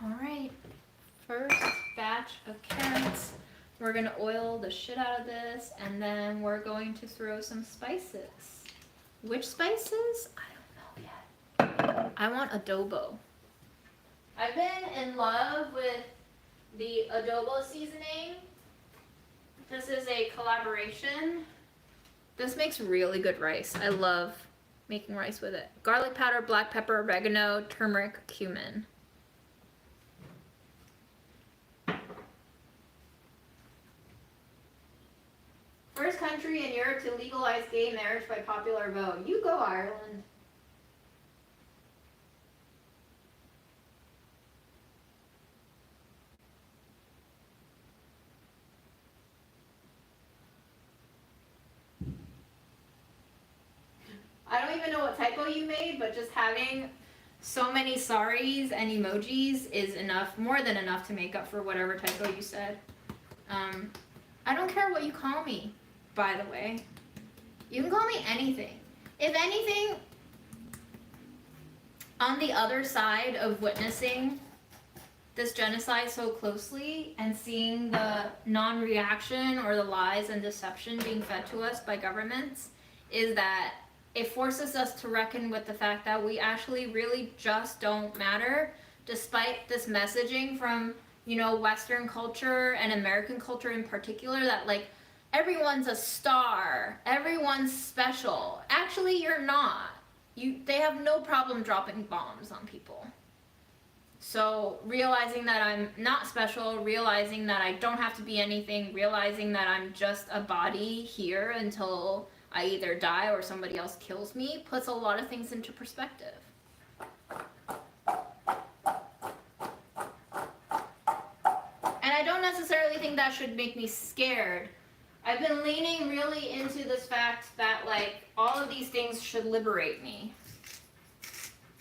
All right, first batch of carrots. We're gonna oil the shit out of this, and then we're going to throw some spices. Which spices? I don't know yet. I want adobo. I've been in love with the adobo seasoning. This is a collaboration. This makes really good rice. I love making rice with it. Garlic powder, black pepper, oregano, turmeric, cumin. First country in Europe to legalize gay marriage by popular vote. You go, Ireland. I don't even know what typo you made, but just having so many sorries and emojis is enough, more than enough to make up for whatever typo you said. I don't care what you call me, by the way. You can call me anything. If anything, on the other side of witnessing this genocide so closely and seeing the non-reaction or the lies and deception being fed to us by governments, is that it forces us to reckon with the fact that we actually really just don't matter, despite this messaging from, you know, Western culture and American culture in particular, that like everyone's a star, everyone's special. Actually, you're not. They have no problem dropping bombs on people. So realizing that I'm not special, realizing that I don't have to be anything, realizing that I'm just a body here until I either die or somebody else kills me, puts a lot of things into perspective. And I don't necessarily think that should make me scared I've been leaning really into this fact that, like, all of these things should liberate me.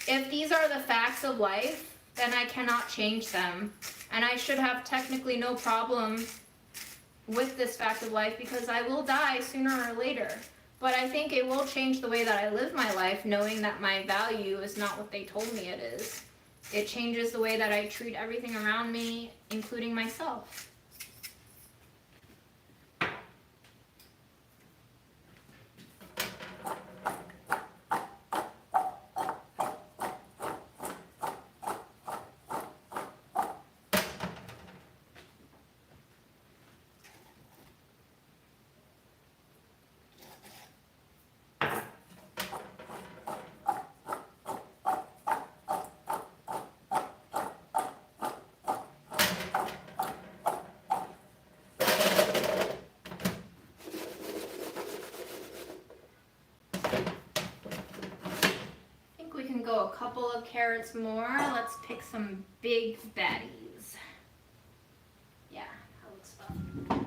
If these are the facts of life, then I cannot change them. And I should have technically no problem with this fact of life because I will die sooner or later. But I think it will change the way that I live my life, knowing that my value is not what they told me it is. It changes the way that I treat everything around me, including myself. Go a couple of carrots more. Let's pick some big baddies. Yeah, that looks fun.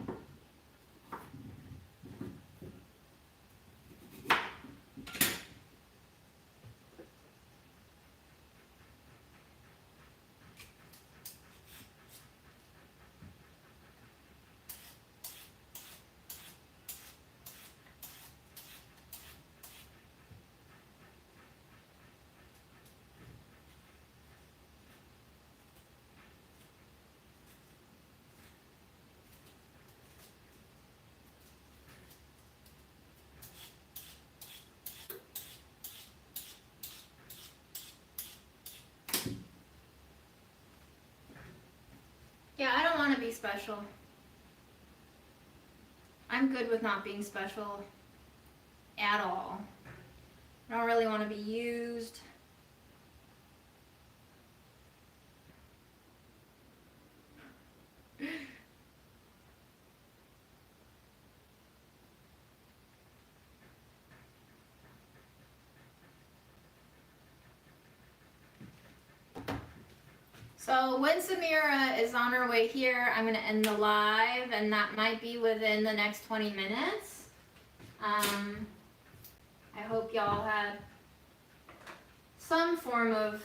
Yeah, I don't want to be special. I'm good with not being special at all. I don't really want to be used. So when Samira is on her way here, I'm going to end the live, and that might be within the next 20 minutes. I hope y'all had some form of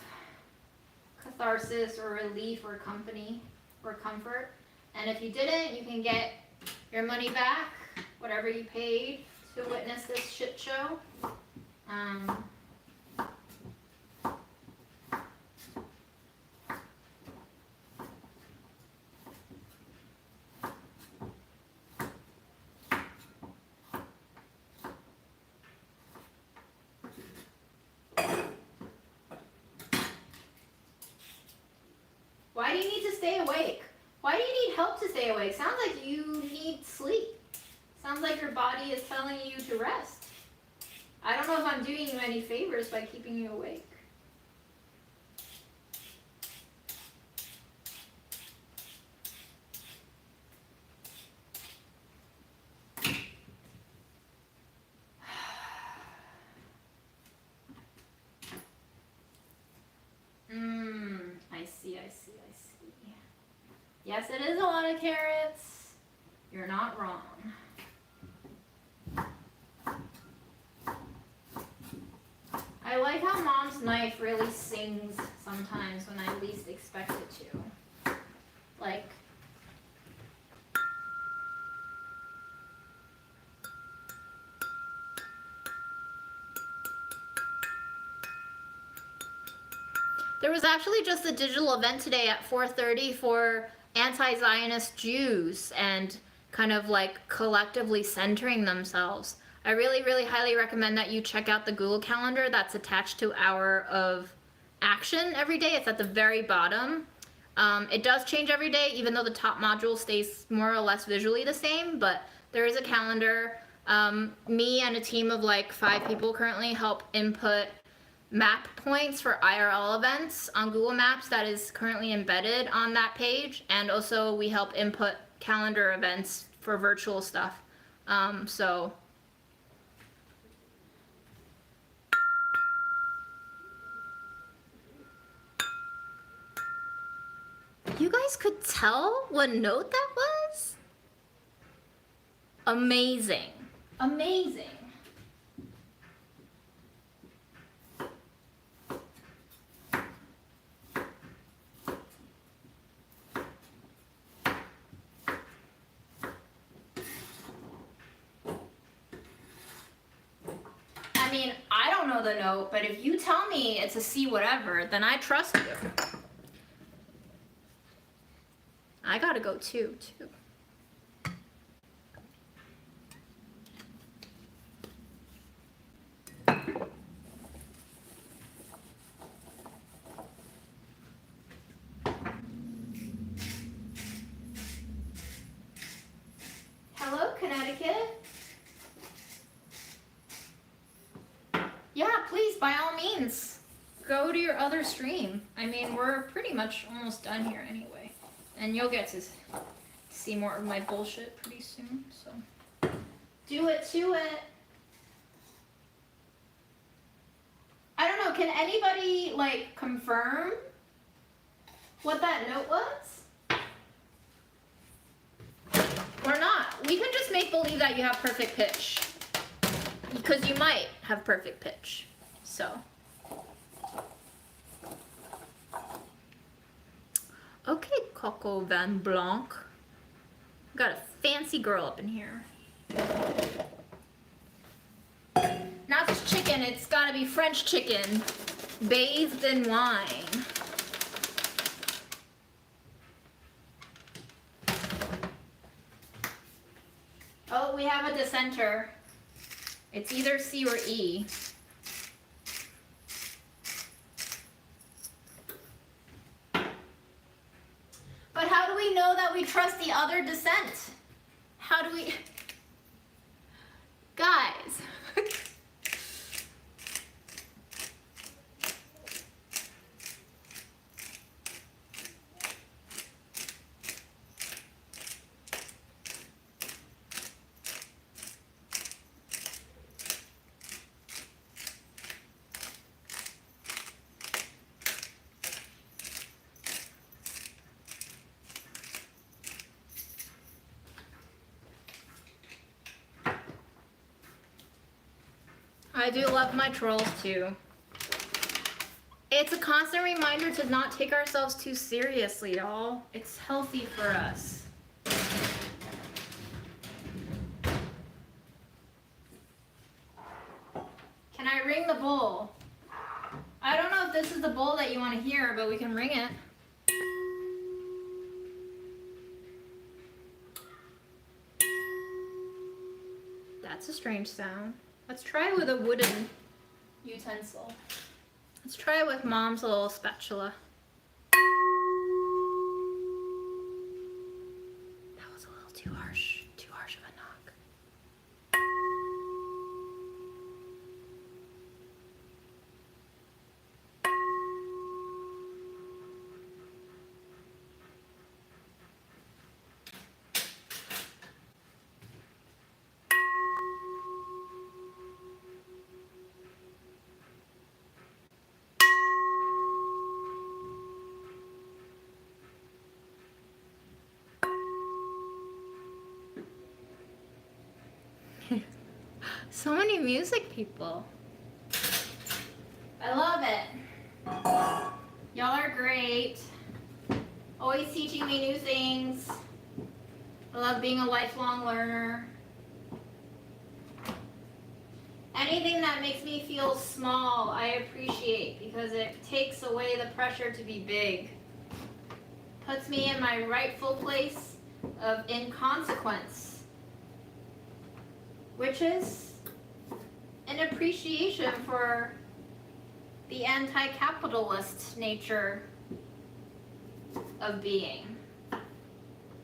catharsis or relief or company or comfort. And if you didn't, you can get your money back, whatever you paid to witness this shit show. Why do you need to stay awake? Why do you need help to stay awake? Sounds like you need sleep. Sounds like your body is telling you to rest. I don't know if I'm doing you any favors by keeping you awake. I see. Yes, it is a lot of carrots. You're not wrong. I like how Mom's knife really sings sometimes when I least expect it to. Like, there was actually just a digital event today at 4:30 for anti-Zionist Jews and kind of like collectively centering themselves. I really, really highly recommend that you check out the Google Calendar that's attached to Hour of Action every day. It's at the very bottom. It does change every day, even though the top module stays more or less visually the same, but there is a calendar. Me and a team of like 5 people currently help input map points for IRL events on Google Maps that is currently embedded on that page, and also we help input calendar events for virtual stuff. So you guys could tell what note that was? Amazing. Amazing. I mean, I don't know the note, but if you tell me it's a C whatever, then I trust you. I gotta go too. Hello, Connecticut. Yeah, please, by all means, go to your other stream. I mean, we're pretty much almost done here anyway. And you'll get to see more of my bullshit pretty soon, so. Do it to it. I don't know, can anybody, like, confirm what that note was? Or not. We can just make believe that you have perfect pitch. Because you might have perfect pitch, so. Okay, Coco Van Blanc. Got a fancy girl up in here. Not just chicken, it's gotta be French chicken, bathed in wine. Oh, we have a dissenter. It's either C or E. But how do we know that we trust the other dissent? How do we... Guys. I do love my trolls too. It's a constant reminder to not take ourselves too seriously, y'all. It's healthy for us. Can I ring the bowl? I don't know if this is the bowl that you want to hear, but we can ring it. That's a strange sound. Let's try it with a wooden utensil. Let's try it with Mom's little spatula. That was a little too harsh of a knock. So many music people. I love it. Y'all are great. Always teaching me new things. I love being a lifelong learner. Anything that makes me feel small, I appreciate because it takes away the pressure to be big. Puts me in my rightful place of inconsequence, which is an appreciation for the anti-capitalist nature of being.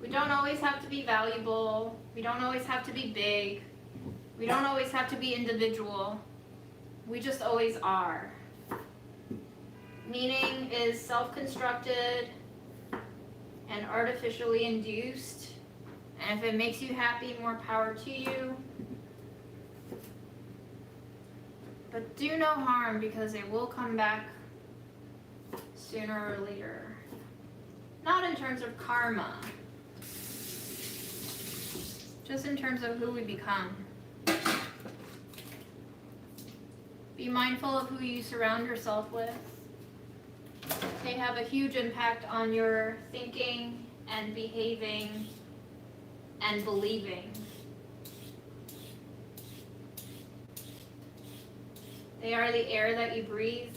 We don't always have to be valuable. We don't always have to be big. We don't always have to be individual. We just always are. Meaning is self-constructed and artificially induced. And if it makes you happy, more power to you. But do no harm because it will come back sooner or later. Not in terms of karma. just in terms of who we become. Be mindful of who you surround yourself with. They have a huge impact on your thinking and behaving and believing. They are the air that you breathe.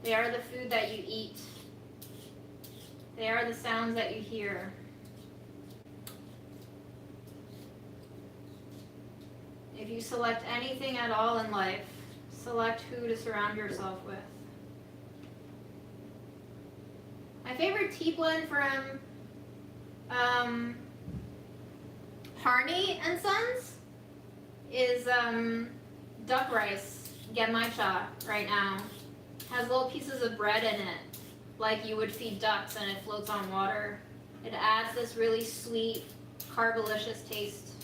They are the food that you eat. They are the sounds that you hear. If you select anything at all in life, select who to surround yourself with. My favorite tea blend from Harney and Sons is duck rice genmaicha right now. Has little pieces of bread in it, like you would feed ducks, and it floats on water. It adds this really sweet, carbolicious taste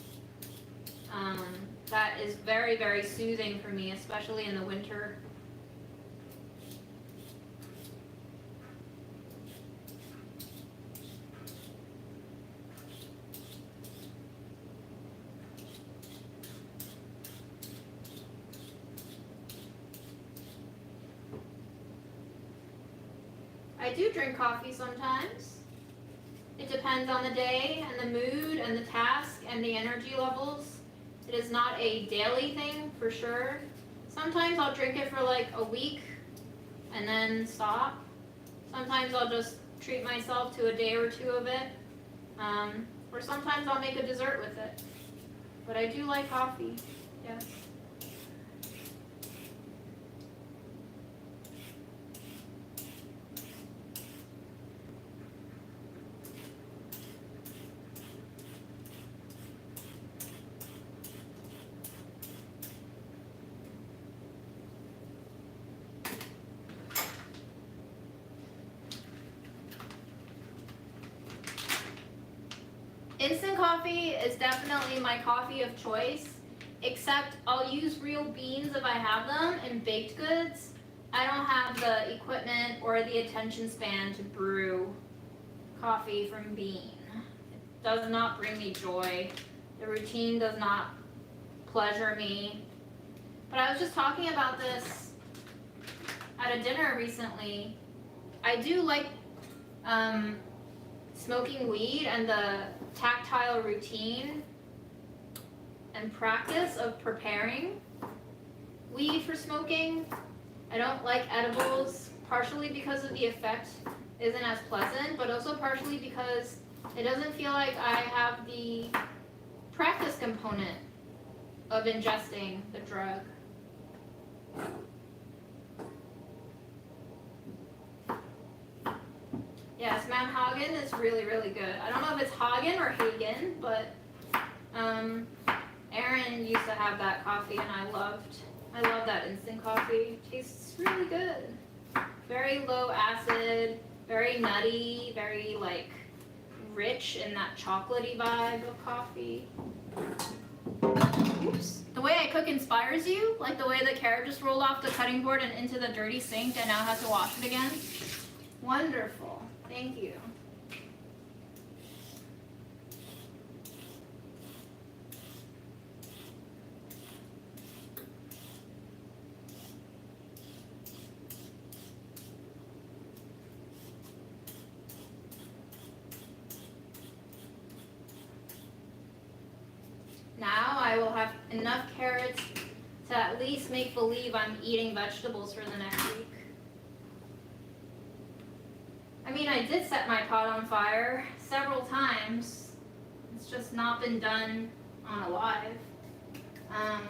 that is very, very soothing for me, especially in the winter. I do drink coffee sometimes. It depends on the day and the mood and the task and the energy levels. It is not a daily thing for sure. Sometimes I'll drink it for like a week and then stop. Sometimes I'll just treat myself to a day or two of it. Or sometimes I'll make a dessert with it. But I do like coffee, yes. Instant coffee is definitely my coffee of choice, except I'll use real beans if I have them in baked goods. I don't have the equipment or the attention span to brew coffee from bean. It does not bring me joy. The routine does not pleasure me. But I was just talking about this at a dinner recently. I do like smoking weed and the tactile routine and practice of preparing weed for smoking. I don't like edibles, partially because of the effect isn't as pleasant, but also partially because it doesn't feel like I have the practice component of ingesting the drug. Yes, Mount Hagen is really, really good. I don't know if it's Hagen or Hagen, but Aaron used to have that coffee, and I love that instant coffee. It tastes really good. Very low acid, very nutty, very like rich in that chocolatey vibe of coffee. Oops. The way I cook inspires you? Like the way the carrot just rolled off the cutting board and into the dirty sink and now have to wash it again? Wonderful. Thank you. Now I will have enough carrots to at least make believe I'm eating vegetables for the next week. I mean, I did set my pot on fire several times. It's just not been done on a live. Oh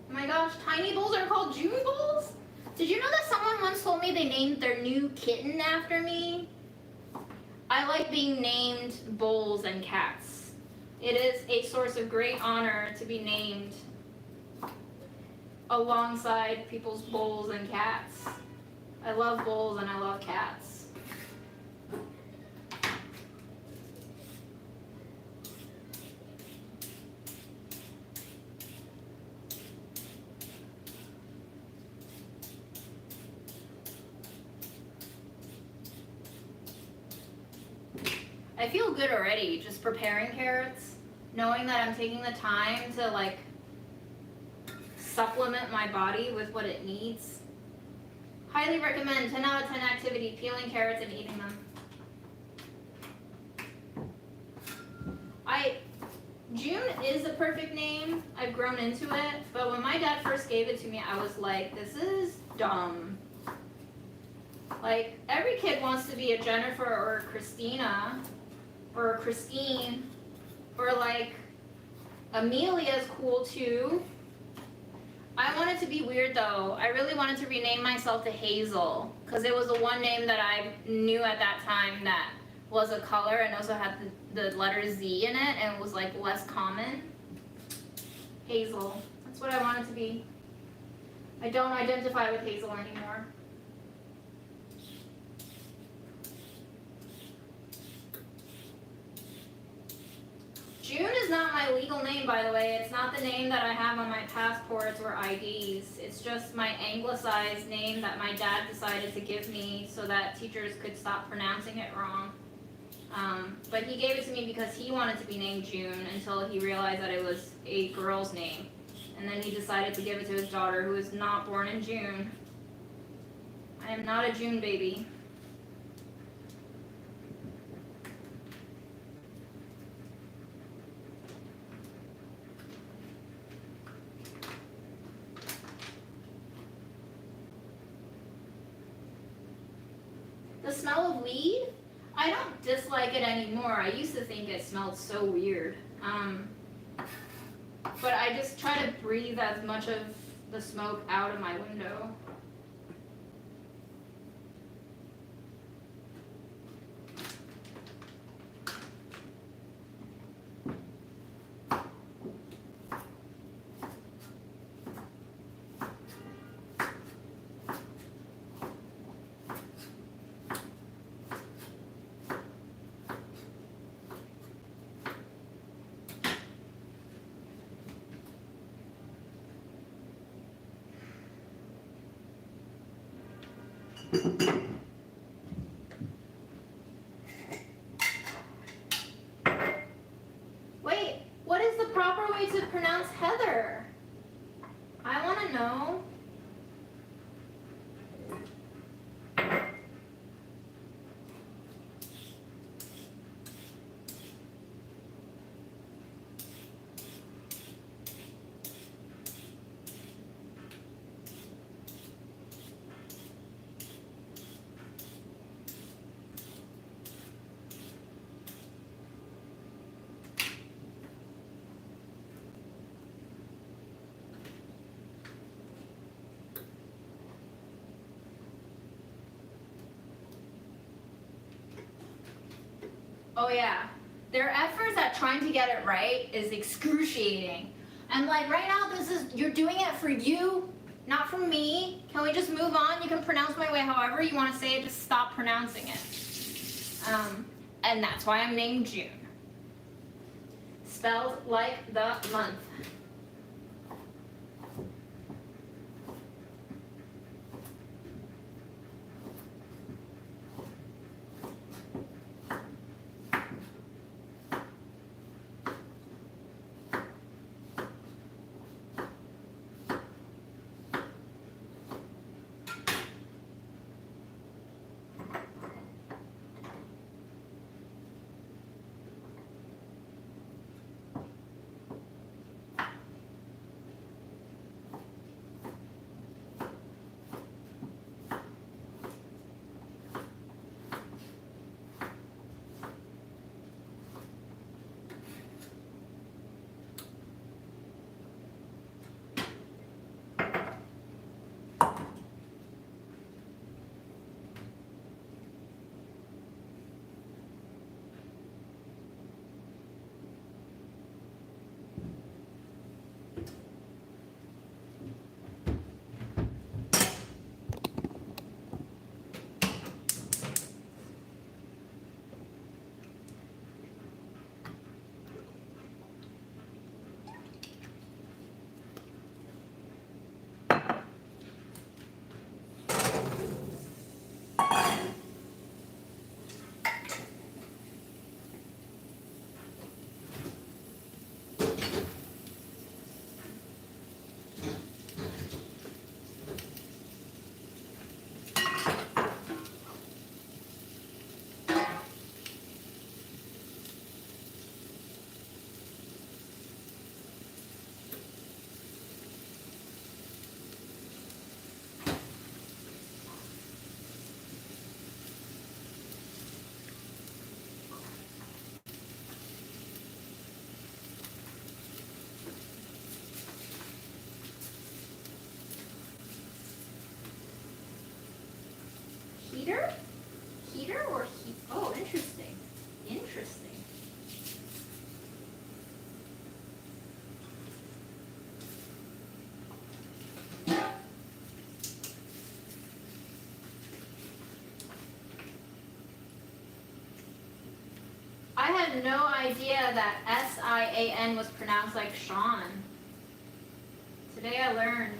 my gosh, tiny bowls are called June bowls? Did you know that someone once told me they named their new kitten after me? I like being named bowls and cats. It is a source of great honor to be named alongside people's bowls and cats. I love bowls and I love cats. I feel good already just preparing carrots, knowing that I'm taking the time to like supplement my body with what it needs. Highly recommend 10 out of 10 activity, peeling carrots and eating them. June is a perfect name. I've grown into it, but when my dad first gave it to me, I was like, this is dumb. Like, every kid wants to be a Jennifer or a Christina or a Christine, or like Amelia's cool too. I wanted to be weird though. I really wanted to rename myself to Hazel, because it was the one name that I knew at that time that was a color and also had the letter Z in it and was like less common. Hazel. That's what I wanted to be. I don't identify with Hazel anymore. June is not my legal name, by the way. It's not the name that I have on my passports or IDs. It's just my anglicized name that my dad decided to give me so that teachers could stop pronouncing it wrong. But he gave it to me because he wanted to be named June until he realized that it was a girl's name. And then he decided to give it to his daughter, who is not born in June. I am not a June baby. The smell of weed? I don't dislike it anymore. I used to think it smelled so weird. But I just try to breathe as much of the smoke out of my window. Wait, what is the proper way to pronounce Heather? I want to know. Oh yeah, their efforts at trying to get it right is excruciating. And like right now, you're doing it for you, not for me. Can we just move on? You can pronounce my way however you want to say it, just stop pronouncing it. And that's why I'm named June. Spelled like the month. had no idea that S-I-A-N was pronounced like Sean. Today I learned.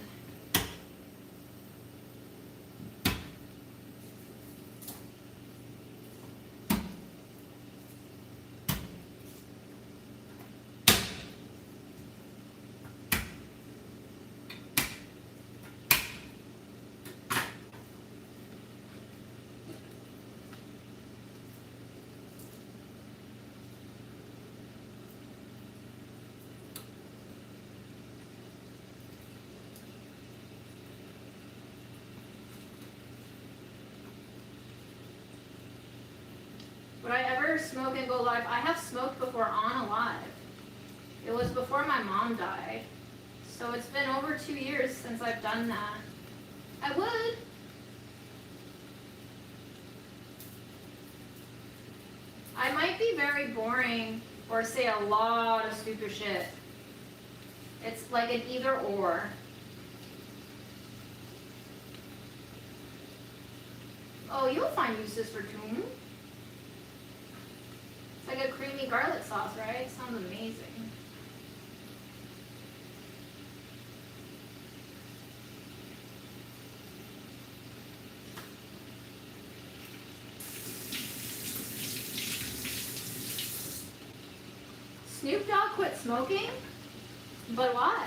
Would I ever smoke and go live? I have smoked before on a live. It was before my mom died. So it's been over 2 years since I've done that. I would. I might be very boring or say a lot of stupid shit. It's like an either or. Oh, you'll find uses for tune. It's like a creamy garlic sauce, right? It sounds amazing. Snoop Dogg quit smoking? But why?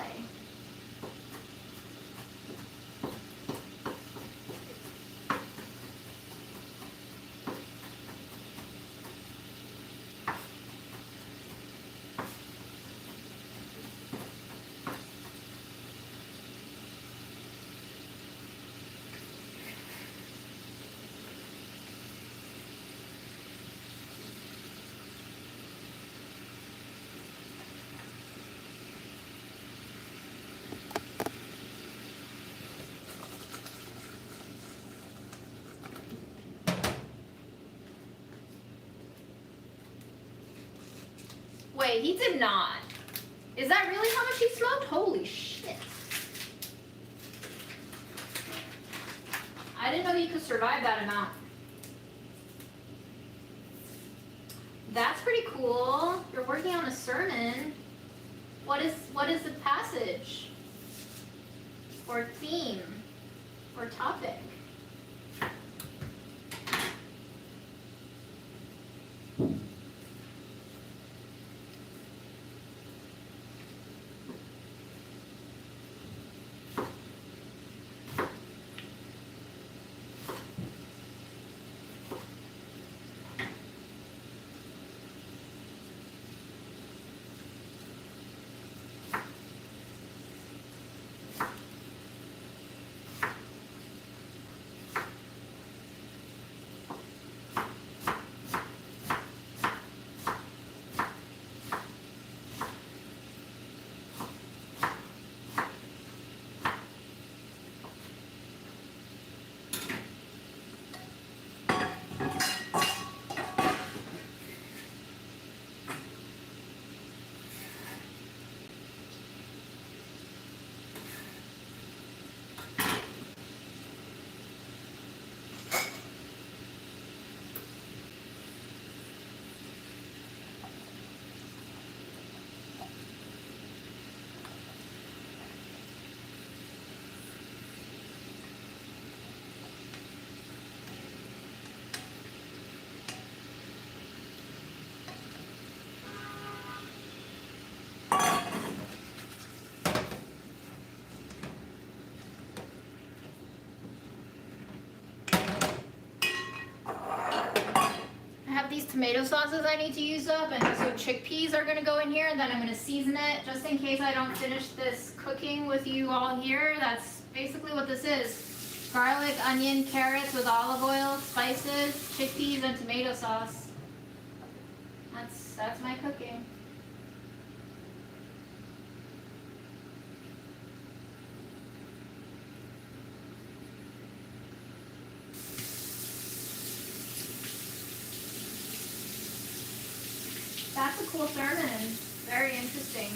Wait, he did not. Is that really how much he smoked? Holy shit. I didn't know he could survive that amount. That's pretty cool. You're working on a sermon. What is the passage? Or theme? Or topic? These tomato sauces I need to use up, and so chickpeas are gonna go in here, and then I'm gonna season it just in case I don't finish this cooking with you all here. That's basically what this is. Garlic, onion, carrots with olive oil, spices, chickpeas, and tomato sauce. That's my cooking. That's a cool sermon. Very interesting.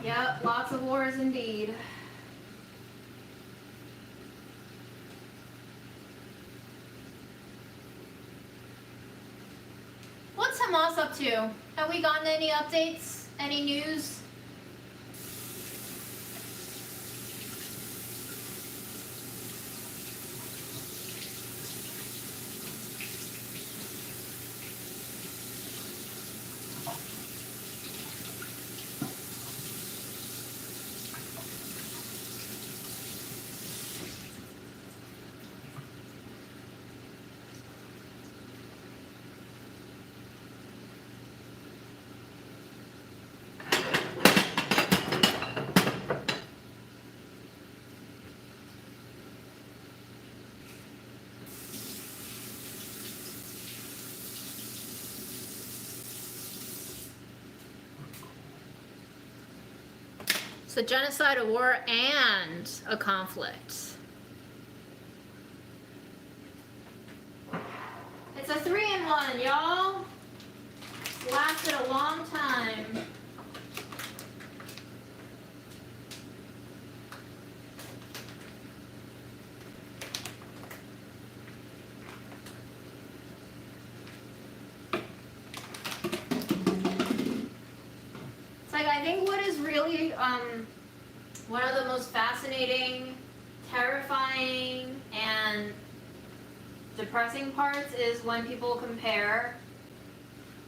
Yep, lots of wars indeed. What's Hamas up to? Have we gotten any updates? Any news? It's a genocide, a war, and a conflict. It's a 3-in-1, y'all. It's lasted a long time. I think what is really one of the most fascinating, terrifying, and depressing parts is when people compare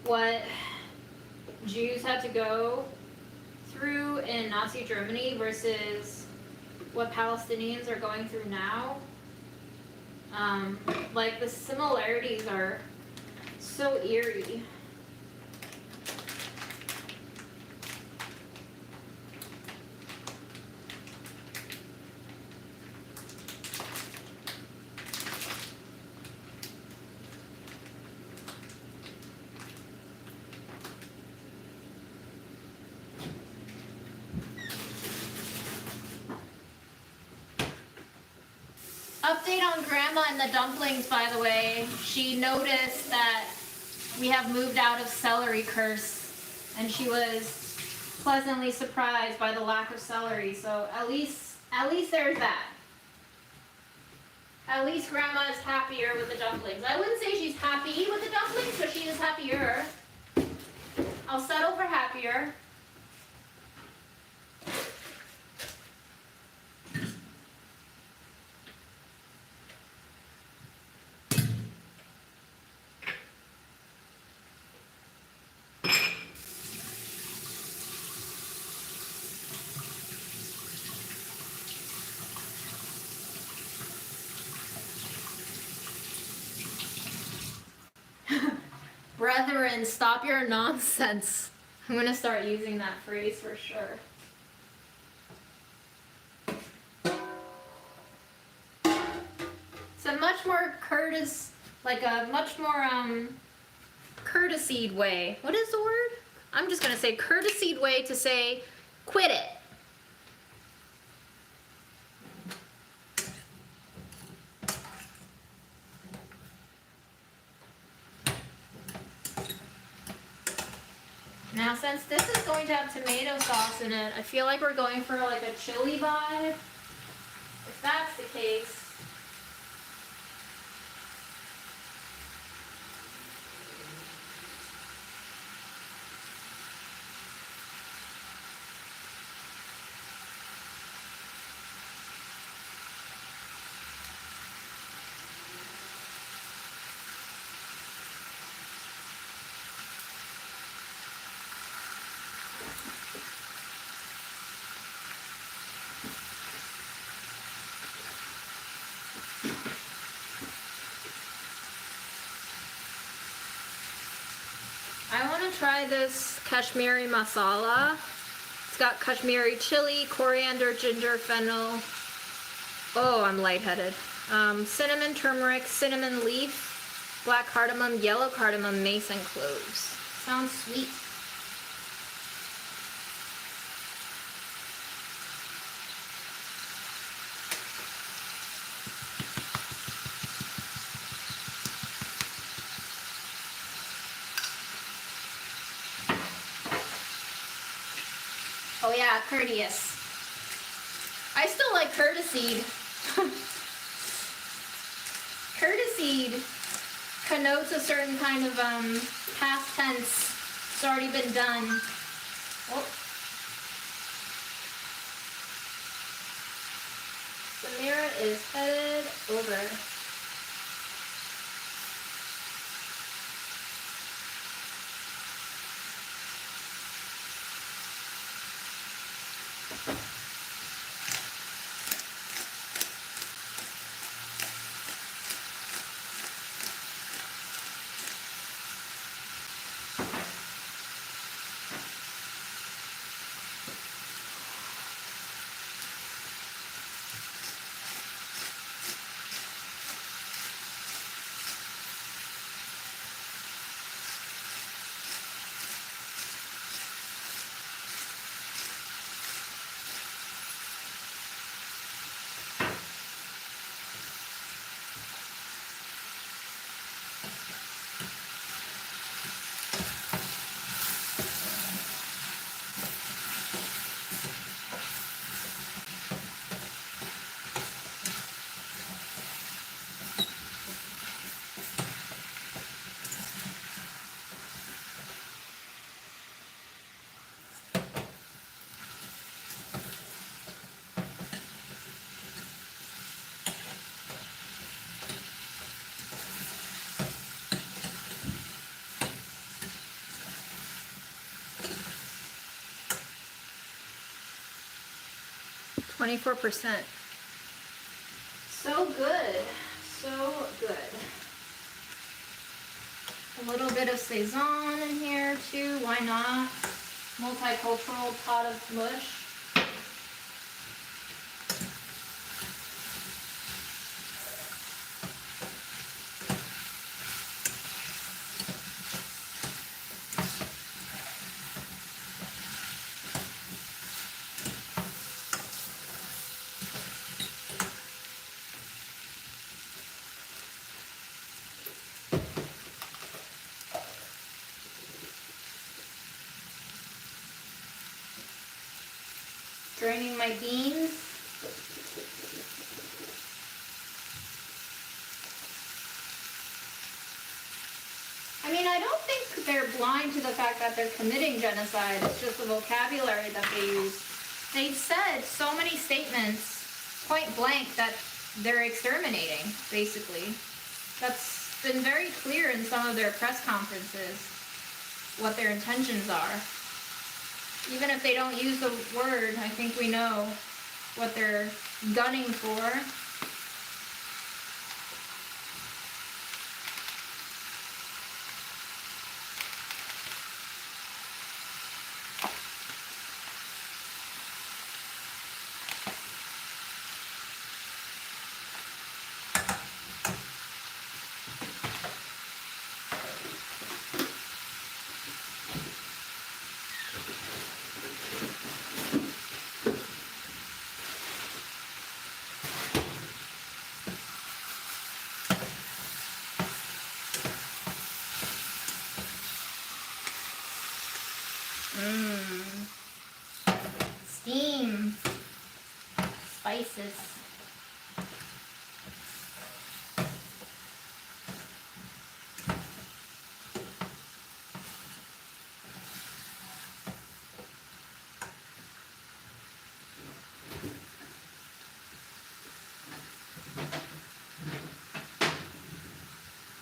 what Jews had to go through in Nazi Germany versus what Palestinians are going through now. Like, the similarities are so eerie. Update on Grandma and the dumplings, by the way. She noticed that we have moved out of celery curse, and she was pleasantly surprised by the lack of celery. So at least there's that. At least Grandma is happier with the dumplings. I wouldn't say she's happy with the dumplings, but she is happier. I'll settle for happier. Brethren, stop your nonsense. I'm gonna start using that phrase for sure. It's a much more courtesied way. What is the word? I'm just gonna say courtesied way to say quit it. Now, since this is going to have tomato sauce in it, I feel like we're going for like a chili vibe. If that's the case. I want to try this Kashmiri masala. It's got Kashmiri chili, coriander, ginger, fennel. Oh, I'm lightheaded. Cinnamon, turmeric, cinnamon leaf, black cardamom, yellow cardamom, mace, and cloves. Sounds sweet. Oh yeah, Yeah, courteous. I still like courtesied. Courtesied connotes a certain kind of past tense. It's already been done. Oh. Samira is headed over. %. So good. So good. A little bit of Saison in here too. Why not? Multicultural pot of mush. Draining my beans. I mean, I don't think they're blind to the fact that they're committing genocide. It's just the vocabulary that they use. They've said so many statements, point blank, that they're exterminating, basically. That's been very clear in some of their press conferences, what their intentions are. Even if they don't use the word, I think we know what they're gunning for. Steam. Spices.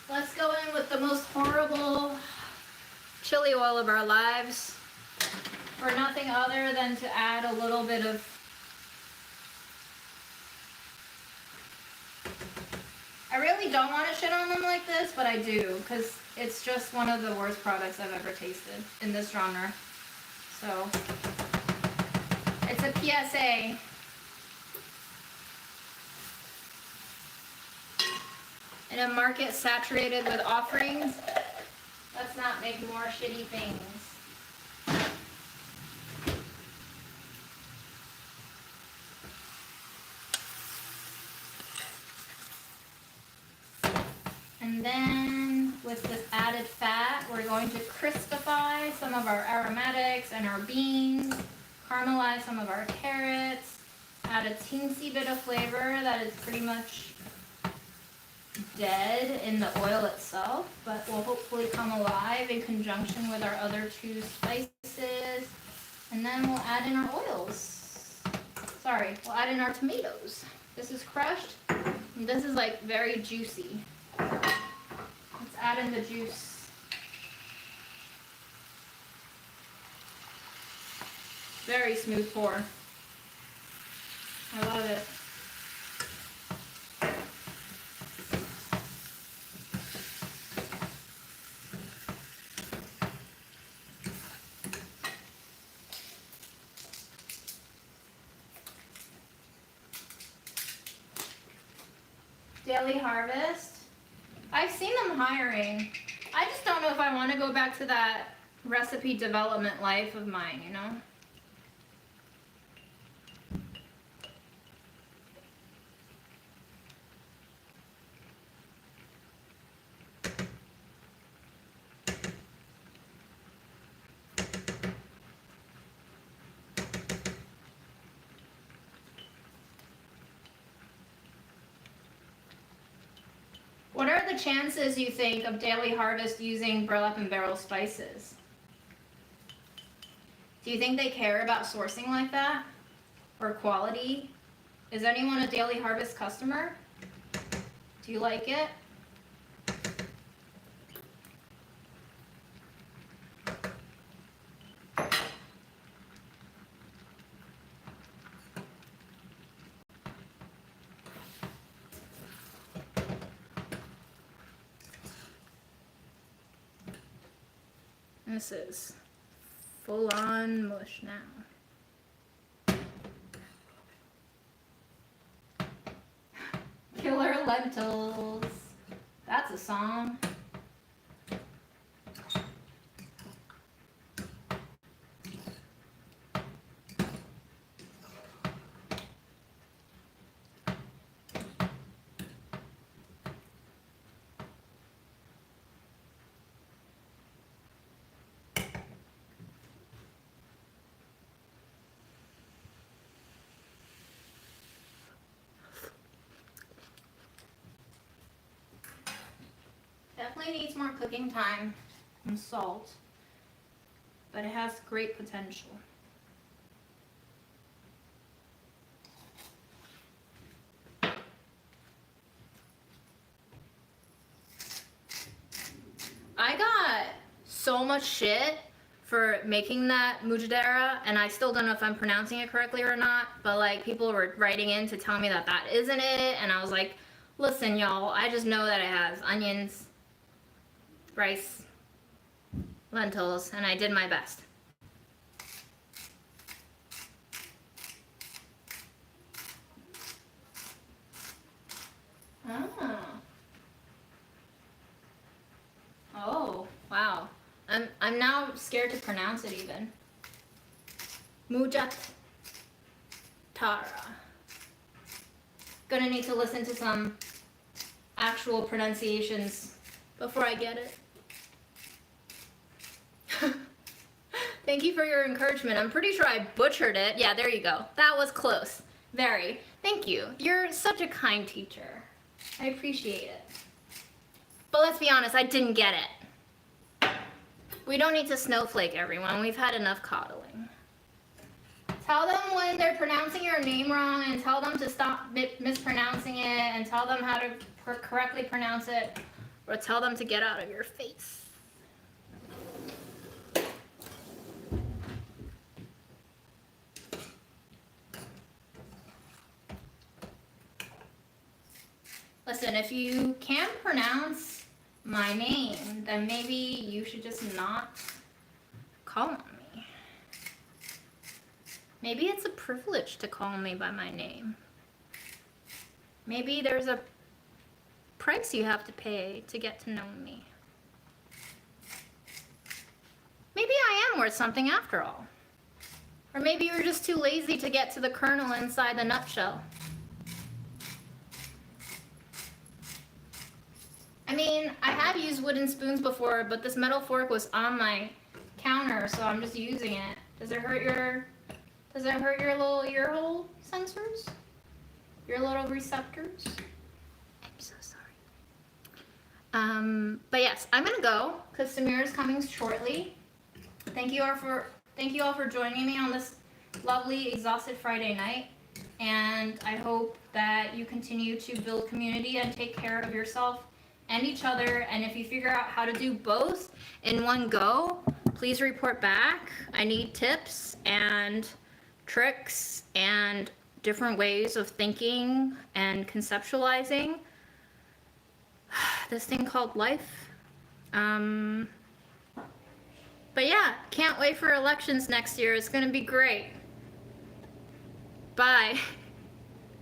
Let's go in with the most horrible chili oil of our lives, for nothing other than to add a little bit of I really don't want to shit on them like this, but I do, because it's just one of the worst products I've ever tasted in this genre. So, it's a PSA. In a market saturated with offerings, let's not make more shitty things. And then with this added fat, we're going to crispify some of our aromatics and our beans. caramelize some of our carrots, add a teensy bit of flavor that is pretty much dead in the oil itself, but will hopefully come alive in conjunction with our other 2 spices. And then we'll add in our oils. Sorry, we'll add in our tomatoes. This is crushed, and this is like very juicy. Let's add in the juice. Very smooth pour. I love it. Daily Harvest. I've seen them hiring. I just don't know if I want to go back to that recipe development life of mine, you know? What are the chances, you think, of Daily Harvest using burlap and barrel spices? Do you think they care about sourcing like that? Or quality? Is anyone a Daily Harvest customer? Do you like it? This is full-on mush now. Killer lentils. That's a song. Definitely needs more cooking time and salt, but it has great potential. I got so much shit for making that mujadera, and I still don't know if I'm pronouncing it correctly or not, but like people were writing in to tell me that that isn't it, and I was like, listen y'all, I just know that it has onions, rice, lentils, and I did my best. Oh, wow. I'm now scared to pronounce it even. Mujat Tara. Gonna need to listen to some actual pronunciations before I get it. Thank you for your encouragement. I'm pretty sure I butchered it. Yeah, there you go. That was close. Very. Thank you. You're such a kind teacher. I appreciate it. But let's be honest, I didn't get it. We don't need to snowflake everyone. We've had enough coddling. Tell them when they're pronouncing your name wrong, and tell them to stop mispronouncing it, and tell them how to correctly pronounce it, or tell them to get out of your face. Listen, if you can't pronounce my name, then maybe you should just not call on me. Maybe it's a privilege to call me by my name. Maybe there's a price you have to pay to get to know me. Maybe I am worth something after all. Or maybe you're just too lazy to get to the kernel inside the nutshell. I mean, I have used wooden spoons before, but this metal fork was on my counter, so I'm just using it. Does it hurt your Does it hurt your little ear hole sensors? Your little receptors? I'm so sorry. But yes, I'm gonna go because Samir is coming shortly. Thank you all for joining me on this lovely, exhausted Friday night. And I hope that you continue to build community and take care of yourself and each other. And if you figure out how to do both in one go, please report back. I need tips and tricks and different ways of thinking and conceptualizing this thing called life. But yeah, can't wait for elections next year. It's gonna be great. Bye.